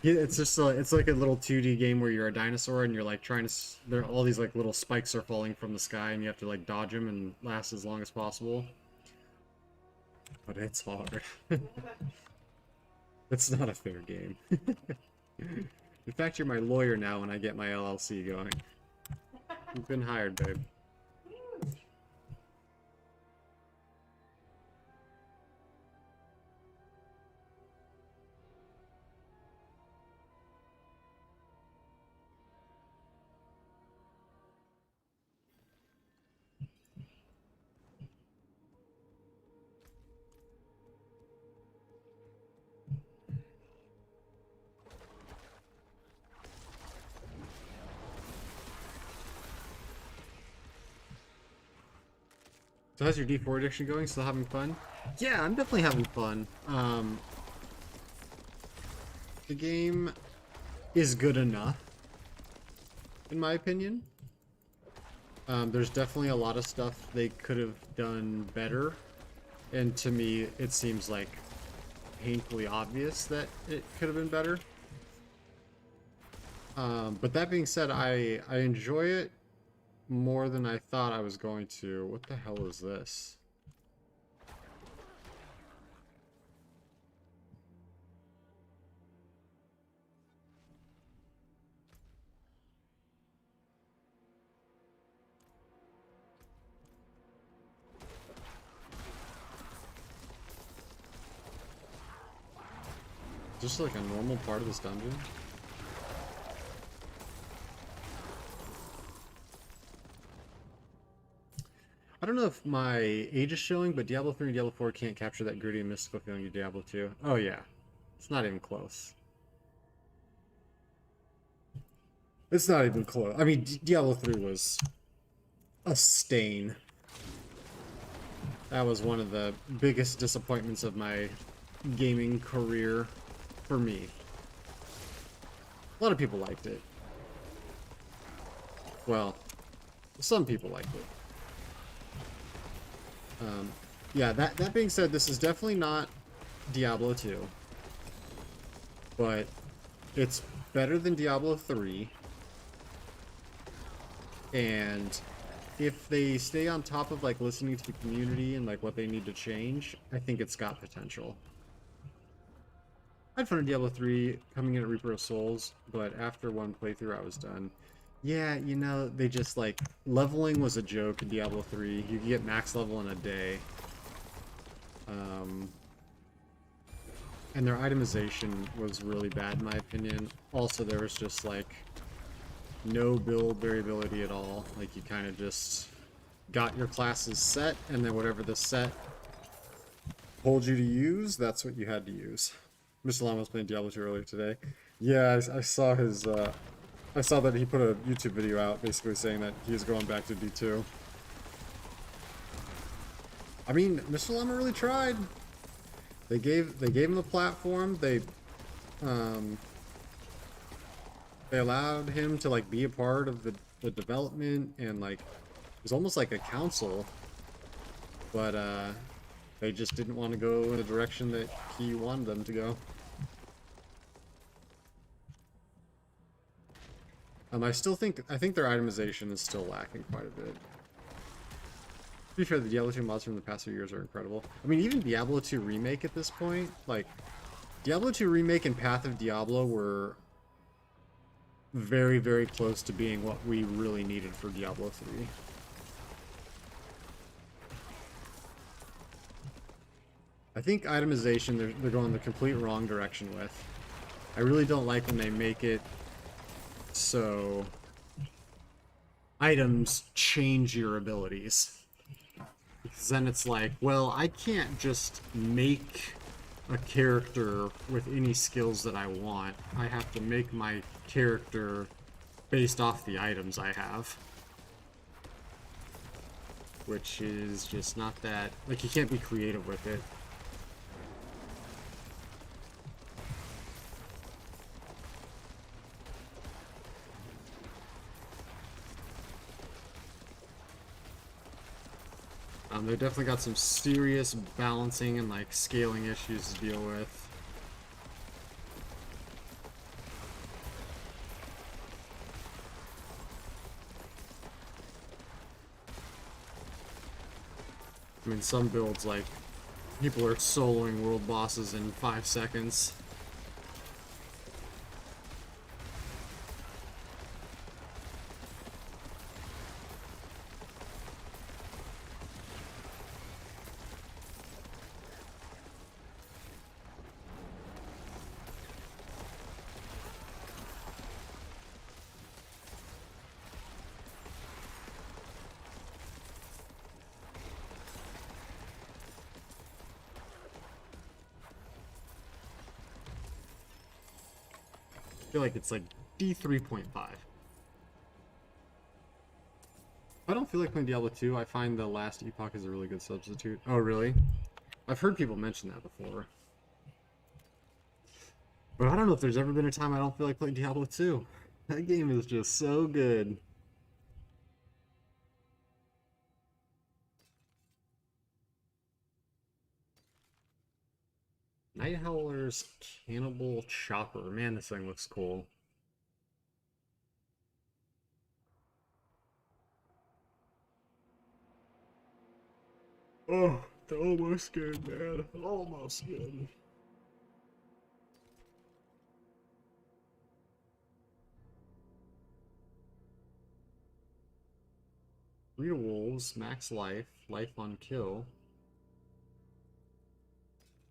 Yeah, it's just it's like a little 2D game where you're a dinosaur and you're like trying to. There all these like little spikes are falling from the sky and you have to like dodge them and last as long as possible. But it's hard. It's not a fair game. In fact, you're my lawyer now when I get my LLC going. You've been hired, babe. So how's your D4 addiction going? Still having fun? Yeah, I'm definitely having fun. The game is good enough, in my opinion. There's definitely a lot of stuff they could have done better, and to me, it seems like painfully obvious that it could have been better. But that being said, I enjoy it more than I thought I was going to. What the hell is this? Just like a normal part of this dungeon? I don't know if my age is showing, but Diablo 3 and Diablo 4 can't capture that gritty and mystical feeling of Diablo 2. Oh yeah. It's not even close. It's not even close. I mean, Diablo 3 was a stain. That was one of the biggest disappointments of my gaming career for me. A lot of people liked it. Well, some people liked it. Yeah, that being said, this is definitely not Diablo 2. But it's better than Diablo 3. And if they stay on top of like listening to the community and like what they need to change, I think it's got potential. I had fun in Diablo 3 coming in at Reaper of Souls, but after one playthrough I was done. Yeah, you know, they just like leveling was a joke in Diablo 3. You could get max level in a day. And their itemization was really bad in my opinion. Also, there was just like no build variability at all. Like you kind of just got your classes set, and then whatever the set told you to use, that's what you had to use. Mr. Llama was playing Diablo 2 earlier today. Yeah, I saw his, I saw that he put a YouTube video out basically saying that he is going back to D2. I mean, Mr. Llama really tried. They gave him the platform. They allowed him to like be a part of the development, and like it was almost like a council, but they just didn't want to go in the direction that he wanted them to go. I think their itemization is still lacking quite a bit. To be fair, the Diablo 2 mods from the past few years are incredible. I mean, even Diablo 2 Remake at this point, like, Diablo 2 Remake and Path of Diablo were very, very close to being what we really needed for Diablo 3. I think itemization, they're going the complete wrong direction with. I really don't like when they make it so items change your abilities. Because then it's like, well, I can't just make a character with any skills that I want. I have to make my character based off the items I have. Which is just not that... like, you can't be creative with it. They definitely got some serious balancing and like scaling issues to deal with. I mean, some builds, like, people are soloing world bosses in 5 seconds. I feel like it's like D3.5. I don't feel like playing Diablo 2. I find the last Epoch is a really good substitute. Oh, really? I've heard people mention that before. But I don't know if there's ever been a time I don't feel like playing Diablo 2. That game is just so good. Night Howler's Cannibal Chopper. Man, this thing looks cool. Oh, almost good, man. Almost good. Three wolves, max life, life on kill.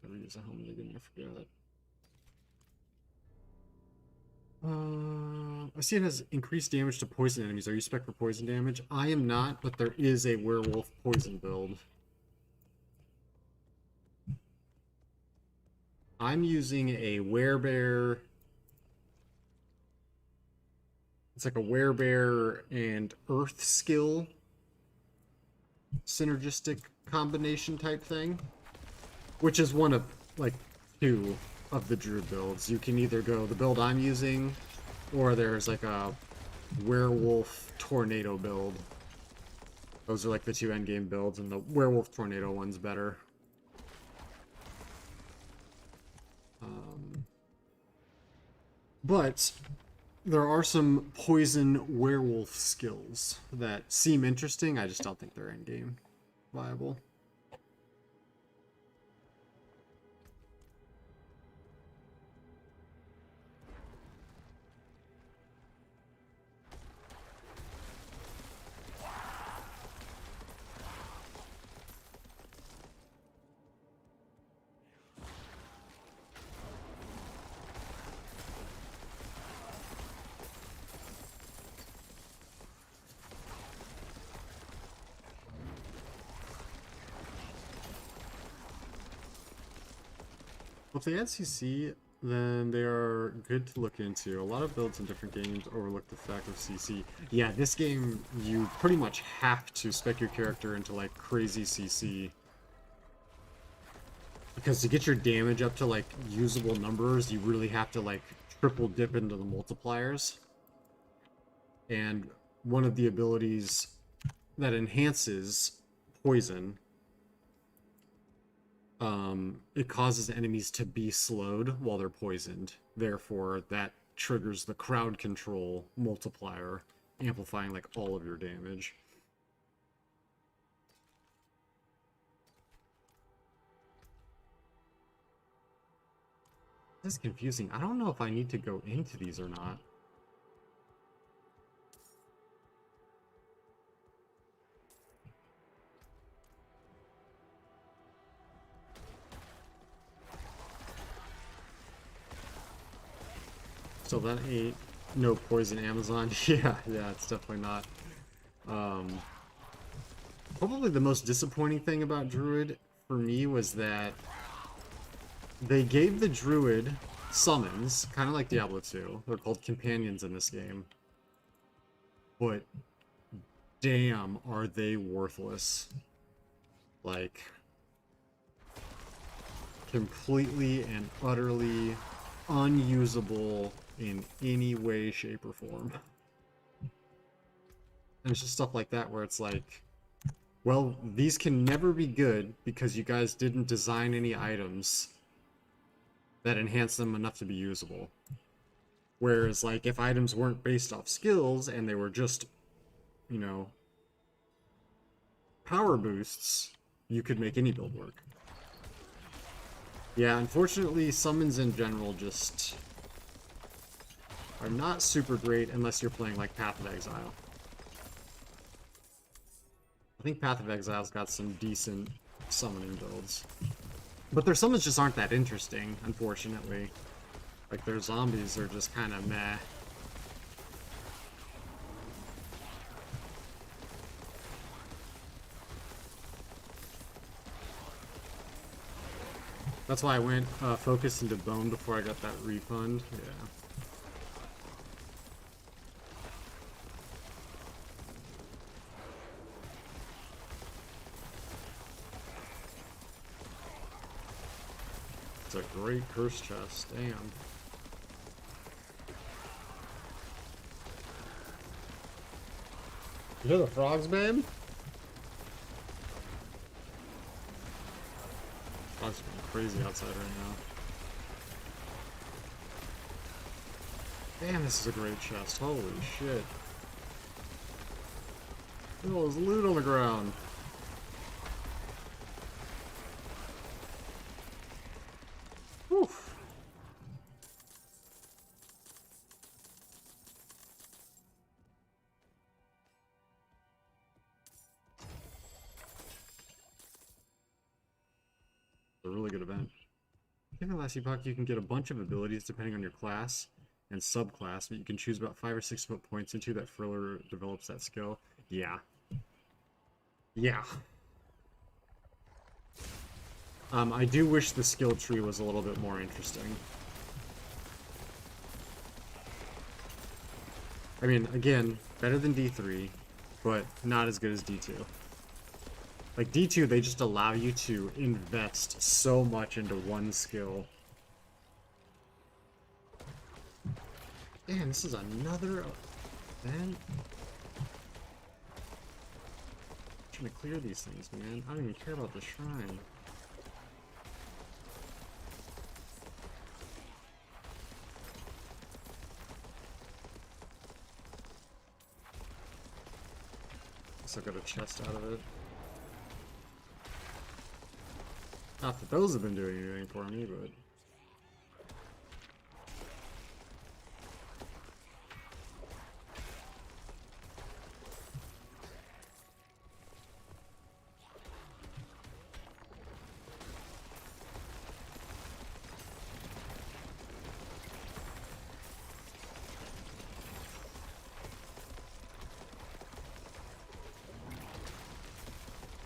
Never use a helmet again, I forgot. I see it has increased damage to poison enemies. Are you spec for poison damage? I am not, but there is a werewolf poison build. I'm using a werebear. It's like a werebear and earth skill synergistic combination type thing, which is one of like 2 of the Druid builds. You can either go the build I'm using, or there's like a werewolf tornado build. Those are like the 2 endgame builds, and the werewolf tornado one's better. But there are some poison werewolf skills that seem interesting. I just don't think they're endgame viable. If they add CC, then they are good to look into. A lot of builds in different games overlook the fact of CC. Yeah, this game, you pretty much have to spec your character into like crazy CC. Because to get your damage up to like usable numbers, you really have to like triple dip into the multipliers. And one of the abilities that enhances poison, it causes enemies to be slowed while they're poisoned. Therefore, that triggers the crowd control multiplier, amplifying like all of your damage. This is confusing. I don't know if I need to go into these or not. So that ain't no poison Amazon. Yeah, it's definitely not. Probably the most disappointing thing about Druid for me was that they gave the Druid summons, kind of like Diablo 2. They're called companions in this game. But damn, are they worthless. Like, completely and utterly unusable in any way, shape, or form. And it's just stuff like that where it's like, well, these can never be good because you guys didn't design any items that enhance them enough to be usable. Whereas, like, if items weren't based off skills and they were just, you know, power boosts, you could make any build work. Yeah, unfortunately, summons in general just are not super great unless you're playing like Path of Exile. I think Path of Exile's got some decent summoning builds. But their summons just aren't that interesting, unfortunately. Like, their zombies are just kind of meh. That's why I went focus into Bone before I got that refund. Yeah. It's a great curse chest. Damn. You hear the frogs, babe? Frogs are going crazy outside right now. Damn, this is a great chest. Holy shit. Oh, there's loot on the ground. Whew. A really good event. In the last epoch, you can get a bunch of abilities depending on your class and subclass, but you can choose about 5 or 6 to put points into that further develops that skill. Yeah. Yeah. I do wish the skill tree was a little bit more interesting. I mean, again, better than D3, but not as good as D2. Like, D2, they just allow you to invest so much into one skill. Damn, this is another event. I'm trying to clear these things, man. I don't even care about the shrine. Guess I got a chest out of it. Not that those have been doing anything for me, but...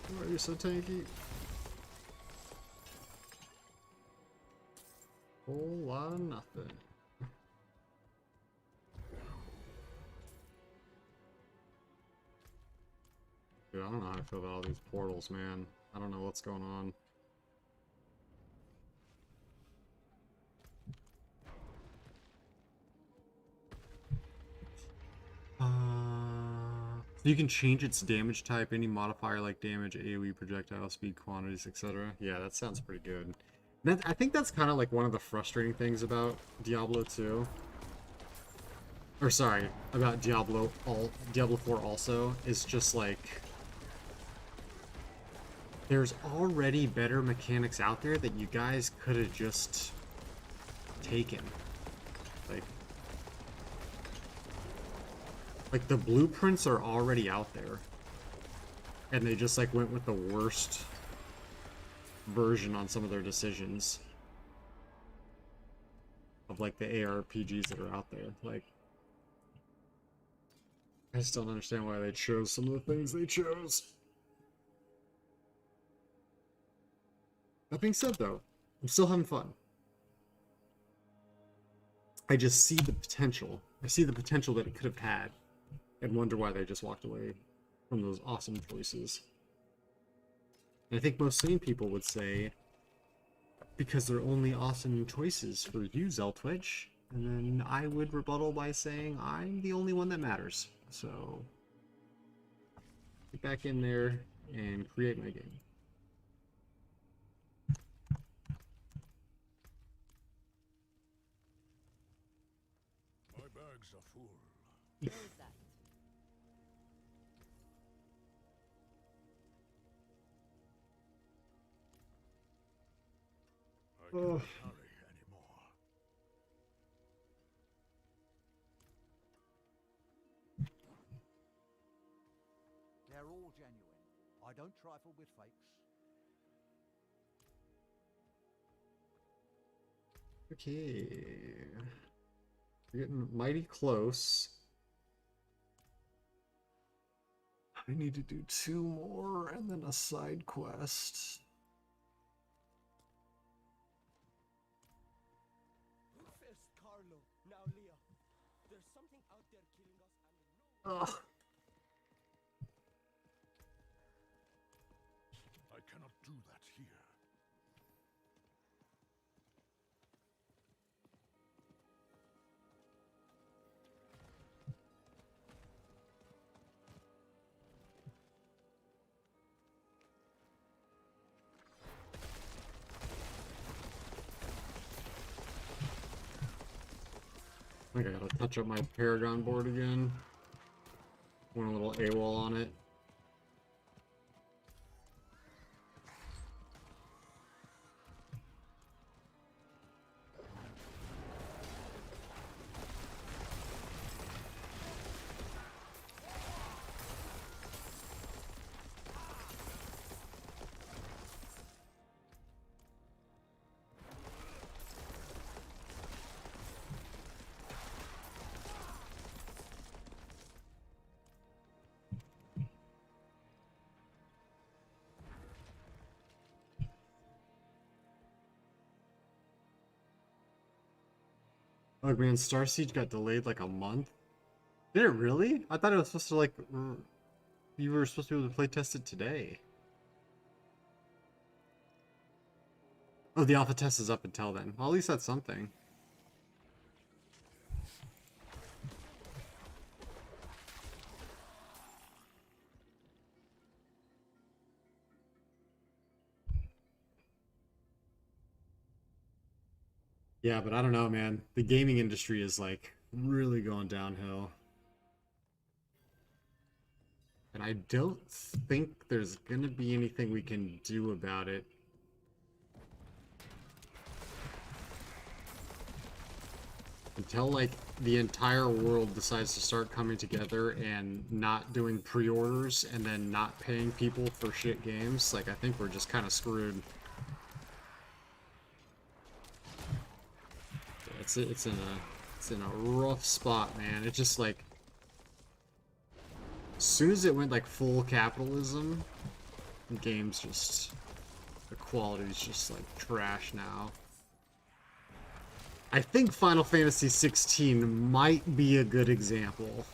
Why are you so tanky? Whole lot of nothing. Dude, I don't know how I feel about all these portals, man. I don't know what's going on. So you can change its damage type, any modifier like damage, AoE, projectile speed, quantities, etc. Yeah, that sounds pretty good. I think that's kind of like one of the frustrating things about Diablo 2. Or sorry, about Diablo 4 also, is just like... There's already better mechanics out there that you guys could have just taken. Like the blueprints are already out there. And they just like went with the worst version on some of their decisions. Of like the ARPGs that are out there. Like, I just don't understand why they chose some of the things they chose. That being said though, I'm still having fun. I just see the potential. I see the potential that it could have had. And wonder why they just walked away from those awesome choices. And I think most sane people would say, because they're only awesome choices for you, Zeltwitch. And then I would rebuttal by saying, I'm the only one that matters. So, get back in there and create my game. My bags are full. Where is that? I cannot hurry anymore. They're all genuine. I don't trifle with fakes. Okay. We're getting mighty close. I need to do 2 more and then a side quest. First Carlo, now Leah. There's something out there killing us and Ugh. I cannot do that here. think I gotta touch up my Paragon board again. Went a little AWOL on it. Oh man, Star Siege got delayed like a month. Did it really? I thought it was supposed to like you were supposed to be able to play test it today. Oh, the alpha test is up until then. Well, at least that's something. Yeah, but I don't know, man. The gaming industry is like really going downhill. And I don't think there's gonna be anything we can do about it. Until like the entire world decides to start coming together and not doing pre-orders and then not paying people for shit games, like I think we're just kind of screwed. It's in a rough spot, man. It's just like as soon as it went like full capitalism, the game's just the quality's just like trash now. I think Final Fantasy 16 might be a good example.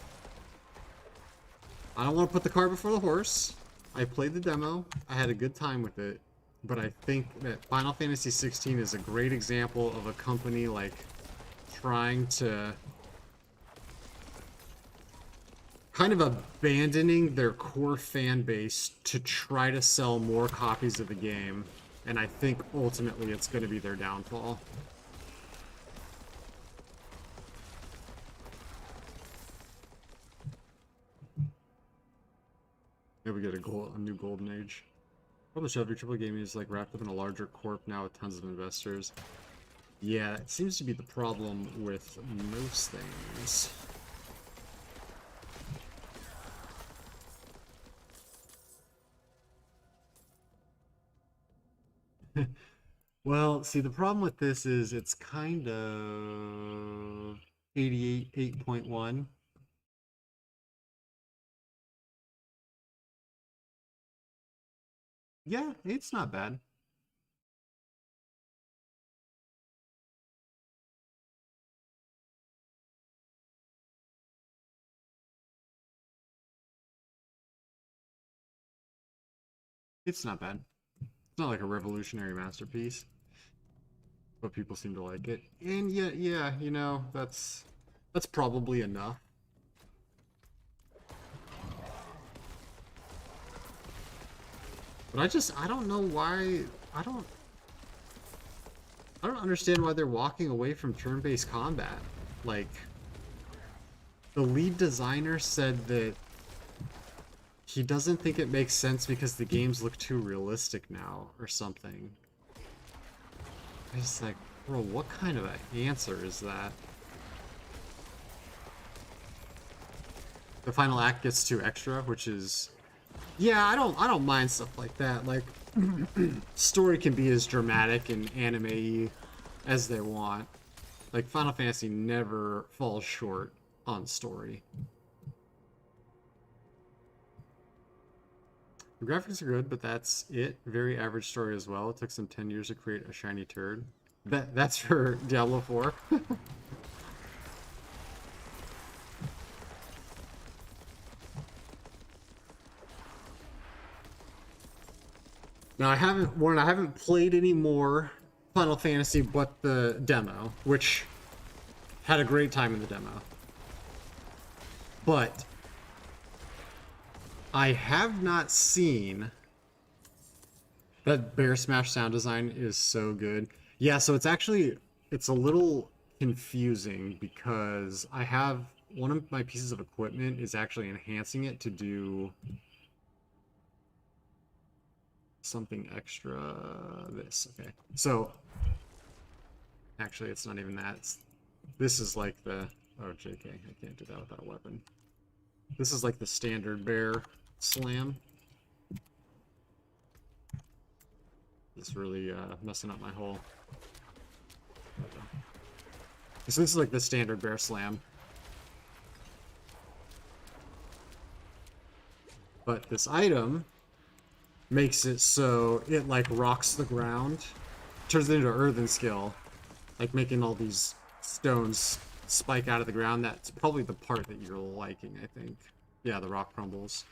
I don't want to put the cart before the horse. I played the demo. I had a good time with it. But I think that Final Fantasy 16 is a great example of a company like trying to kind of abandoning their core fan base to try to sell more copies of the game. And I think ultimately it's going to be their downfall. Maybe we get a new golden age. Probably should have your AAA gaming is like wrapped up in a larger corp now with tons of investors. Yeah, it seems to be the problem with most things. Well, see, the problem with this is it's kind of 88.8.1. Yeah, it's not bad. It's not bad. It's not like a revolutionary masterpiece, but people seem to like it. And yeah, you know, that's probably enough. But I don't know why, I don't understand why they're walking away from turn-based combat. Like, the lead designer said that he doesn't think it makes sense because the games look too realistic now, or something. I just like, bro, what kind of an answer is that? The final act gets 2 extra, which is... Yeah, I don't mind stuff like that. Like, story can be as dramatic and anime-y as they want. Like, Final Fantasy never falls short on story. The graphics are good, but that's it. Very average story as well. It took some 10 years to create a shiny turd. That's for Diablo 4. Now I haven't played any more Final Fantasy but the demo, which had a great time in the demo. But I have not seen that Bear Smash sound design is so good. Yeah, so it's a little confusing because I have one of my pieces of equipment is actually enhancing it to do something extra. This, okay. So actually, it's not even that. This is like the, oh, JK, I can't do that without a weapon. This is like the standard bear slam. It's really messing up my whole. So this is like the standard bear slam. But this item makes it so it like rocks the ground, turns it into earthen skill, like making all these stones spike out of the ground. That's probably the part that you're liking, I think. Yeah, the rock crumbles.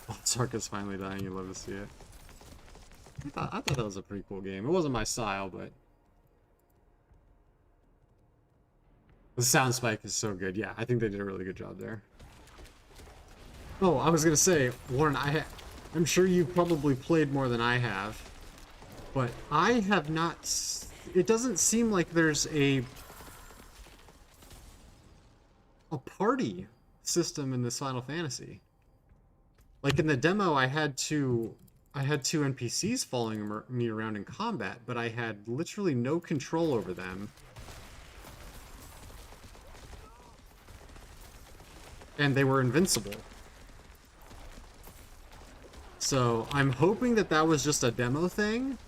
Oh, Sarka's finally dying. You love to see it. I thought that was a pretty cool game. It wasn't my style, but the sound spike is so good. Yeah, I think they did a really good job there. Oh, I was gonna say, Warren, I'm sure you've probably played more than I have, but I have not. It doesn't seem like there's a party system in this Final Fantasy. Like in the demo, I had two NPCs following me around in combat, but I had literally no control over them. And they were invincible. So I'm hoping that that was just a demo thing.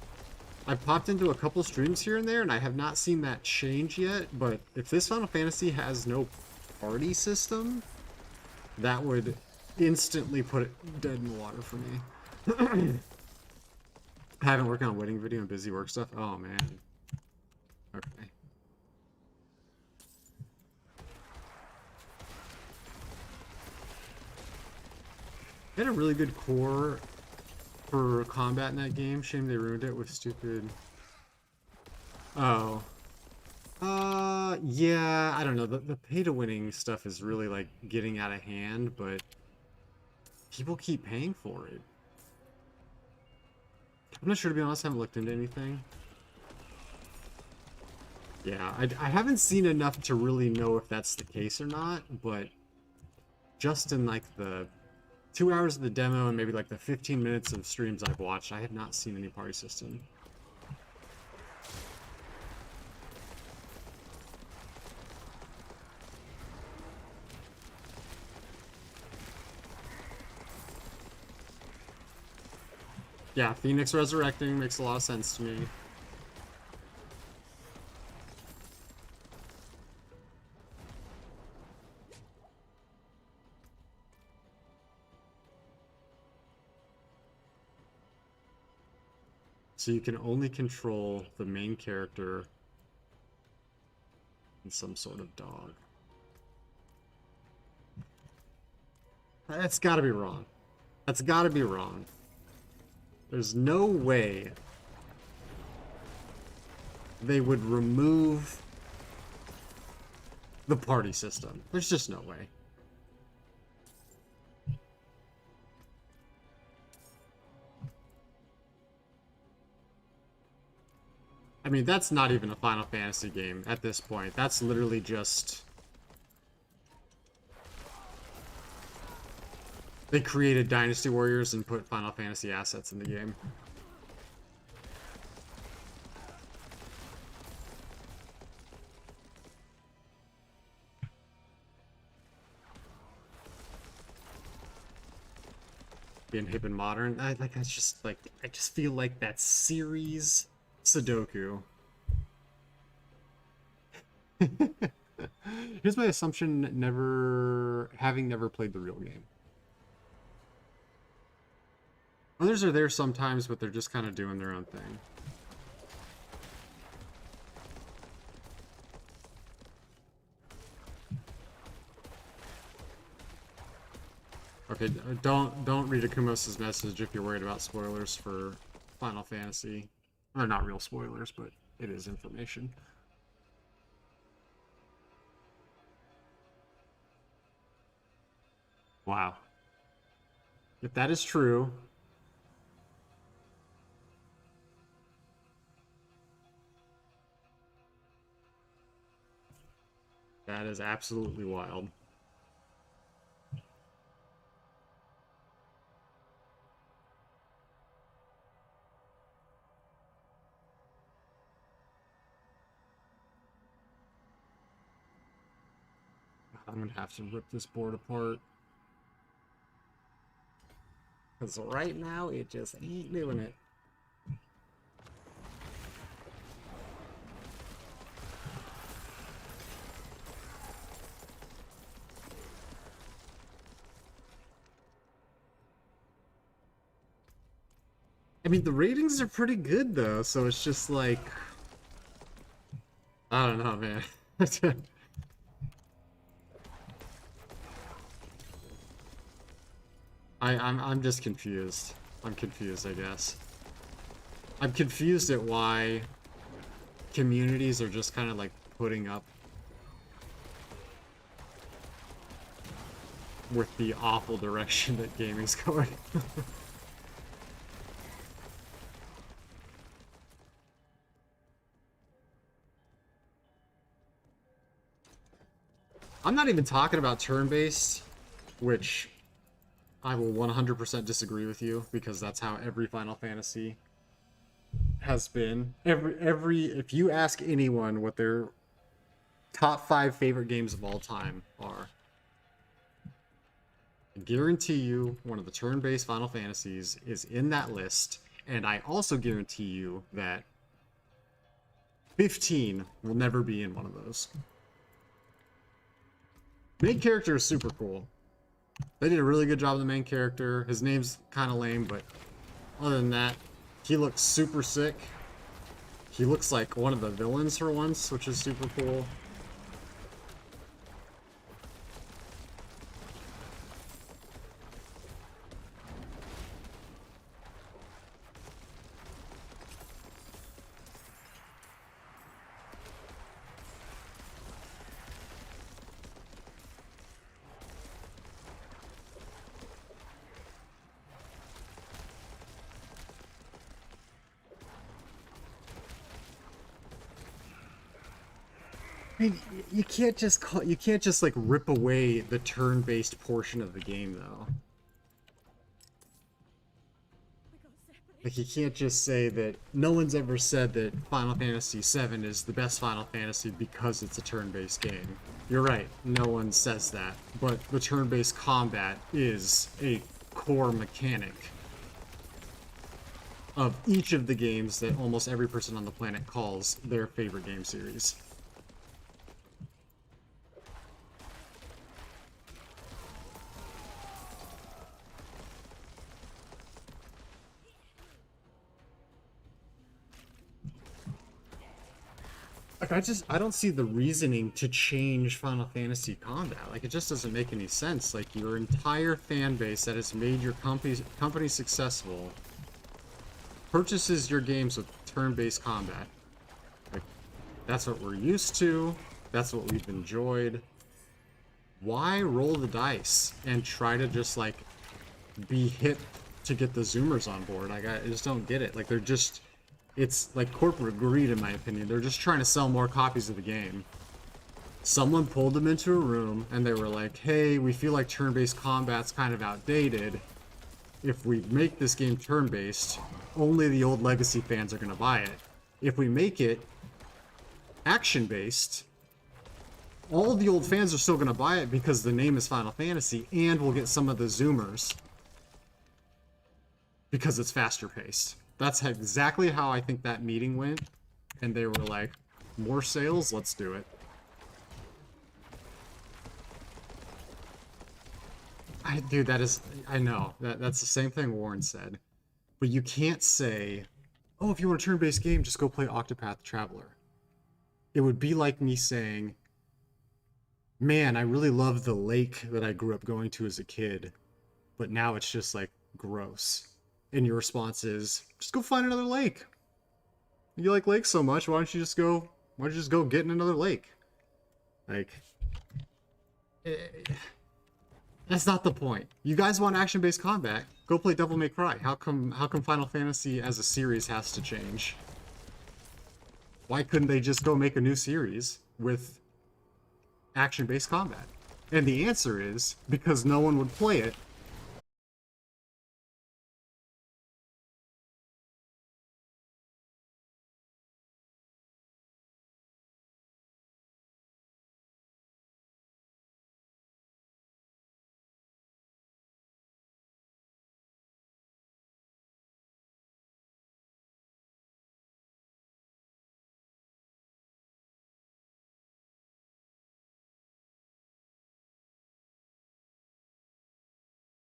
I popped into a couple streams here and there, and I have not seen that change yet, but if this Final Fantasy has no party system, that would instantly put it dead in the water for me. I haven't worked on a wedding video and busy work stuff. Oh, man. Okay. They had a really good core for combat in that game. Shame they ruined it with stupid... Oh. Yeah, I don't know. The pay-to-winning stuff is really, like, getting out of hand, but people keep paying for it. I'm not sure, to be honest. I haven't looked into anything. Yeah, I haven't seen enough to really know if that's the case or not, but just in, like, the 2 hours of the demo and maybe, like, the 15 minutes of streams I've watched, I have not seen any party system. Yeah, Phoenix resurrecting makes a lot of sense to me. So you can only control the main character and some sort of dog. That's gotta be wrong. That's gotta be wrong. There's no way they would remove the party system. There's just no way. I mean, that's not even a Final Fantasy game at this point. That's literally just... They created Dynasty Warriors and put Final Fantasy assets in the game. Being hip and modern. I just feel like that series Sudoku. Here's my assumption, having never played the real game. Others are there sometimes, but they're just kind of doing their own thing. Okay, don't read Akumos' message if you're worried about spoilers for Final Fantasy. Or not real spoilers, but it is information. Wow. If that is true... That is absolutely wild. I'm gonna have to rip this board apart. Because right now, it just ain't doing it. I mean, the ratings are pretty good, though, so it's just like... I don't know, man. I'm just confused. I'm confused, I guess. I'm confused at why communities are just kind of like putting up with the awful direction that gaming's going. I'm not even talking about turn-based, which I will 100% disagree with you, because that's how every Final Fantasy has been. If you ask anyone what their top 5 favorite games of all time are, I guarantee you one of the turn-based Final Fantasies is in that list, and I also guarantee you that 15 will never be in one of those. Main character is super cool. They did a really good job of the main character. His name's kind of lame, but other than that, he looks super sick. He looks like one of the villains for once, which is super cool. I mean, you can't just like rip away the turn-based portion of the game, though. Like, you can't just say that no one's ever said that Final Fantasy VII is the best Final Fantasy because it's a turn-based game. You're right, no one says that, but the turn-based combat is a core mechanic of each of the games that almost every person on the planet calls their favorite game series. Like, I don't see the reasoning to change Final Fantasy combat. Like, it just doesn't make any sense. Like, your entire fan base that has made your company successful purchases your games with turn-based combat. Like, that's what we're used to. That's what we've enjoyed. Why roll the dice and try to just, like, be hip to get the Zoomers on board? Like, I just don't get it. Like, they're just... It's like corporate greed, in my opinion. They're just trying to sell more copies of the game. Someone pulled them into a room, and they were like, hey, we feel like turn-based combat's kind of outdated. If we make this game turn-based, only the old legacy fans are going to buy it. If we make it action-based, all the old fans are still going to buy it because the name is Final Fantasy, and we'll get some of the Zoomers because it's faster-paced. That's exactly how I think that meeting went, and they were like, more sales, let's do it. Dude, I know, that's the same thing Warren said. But you can't say, oh, if you want a turn-based game, just go play Octopath Traveler. It would be like me saying, man, I really love the lake that I grew up going to as a kid, but now it's just, like, gross. And your response is, just go find another lake. You like lakes so much, why don't you just go get in another lake? Like, that's not the point. You guys want action-based combat, go play Devil May Cry. How come Final Fantasy as a series has to change? Why couldn't they just go make a new series with action-based combat? And the answer is because no one would play it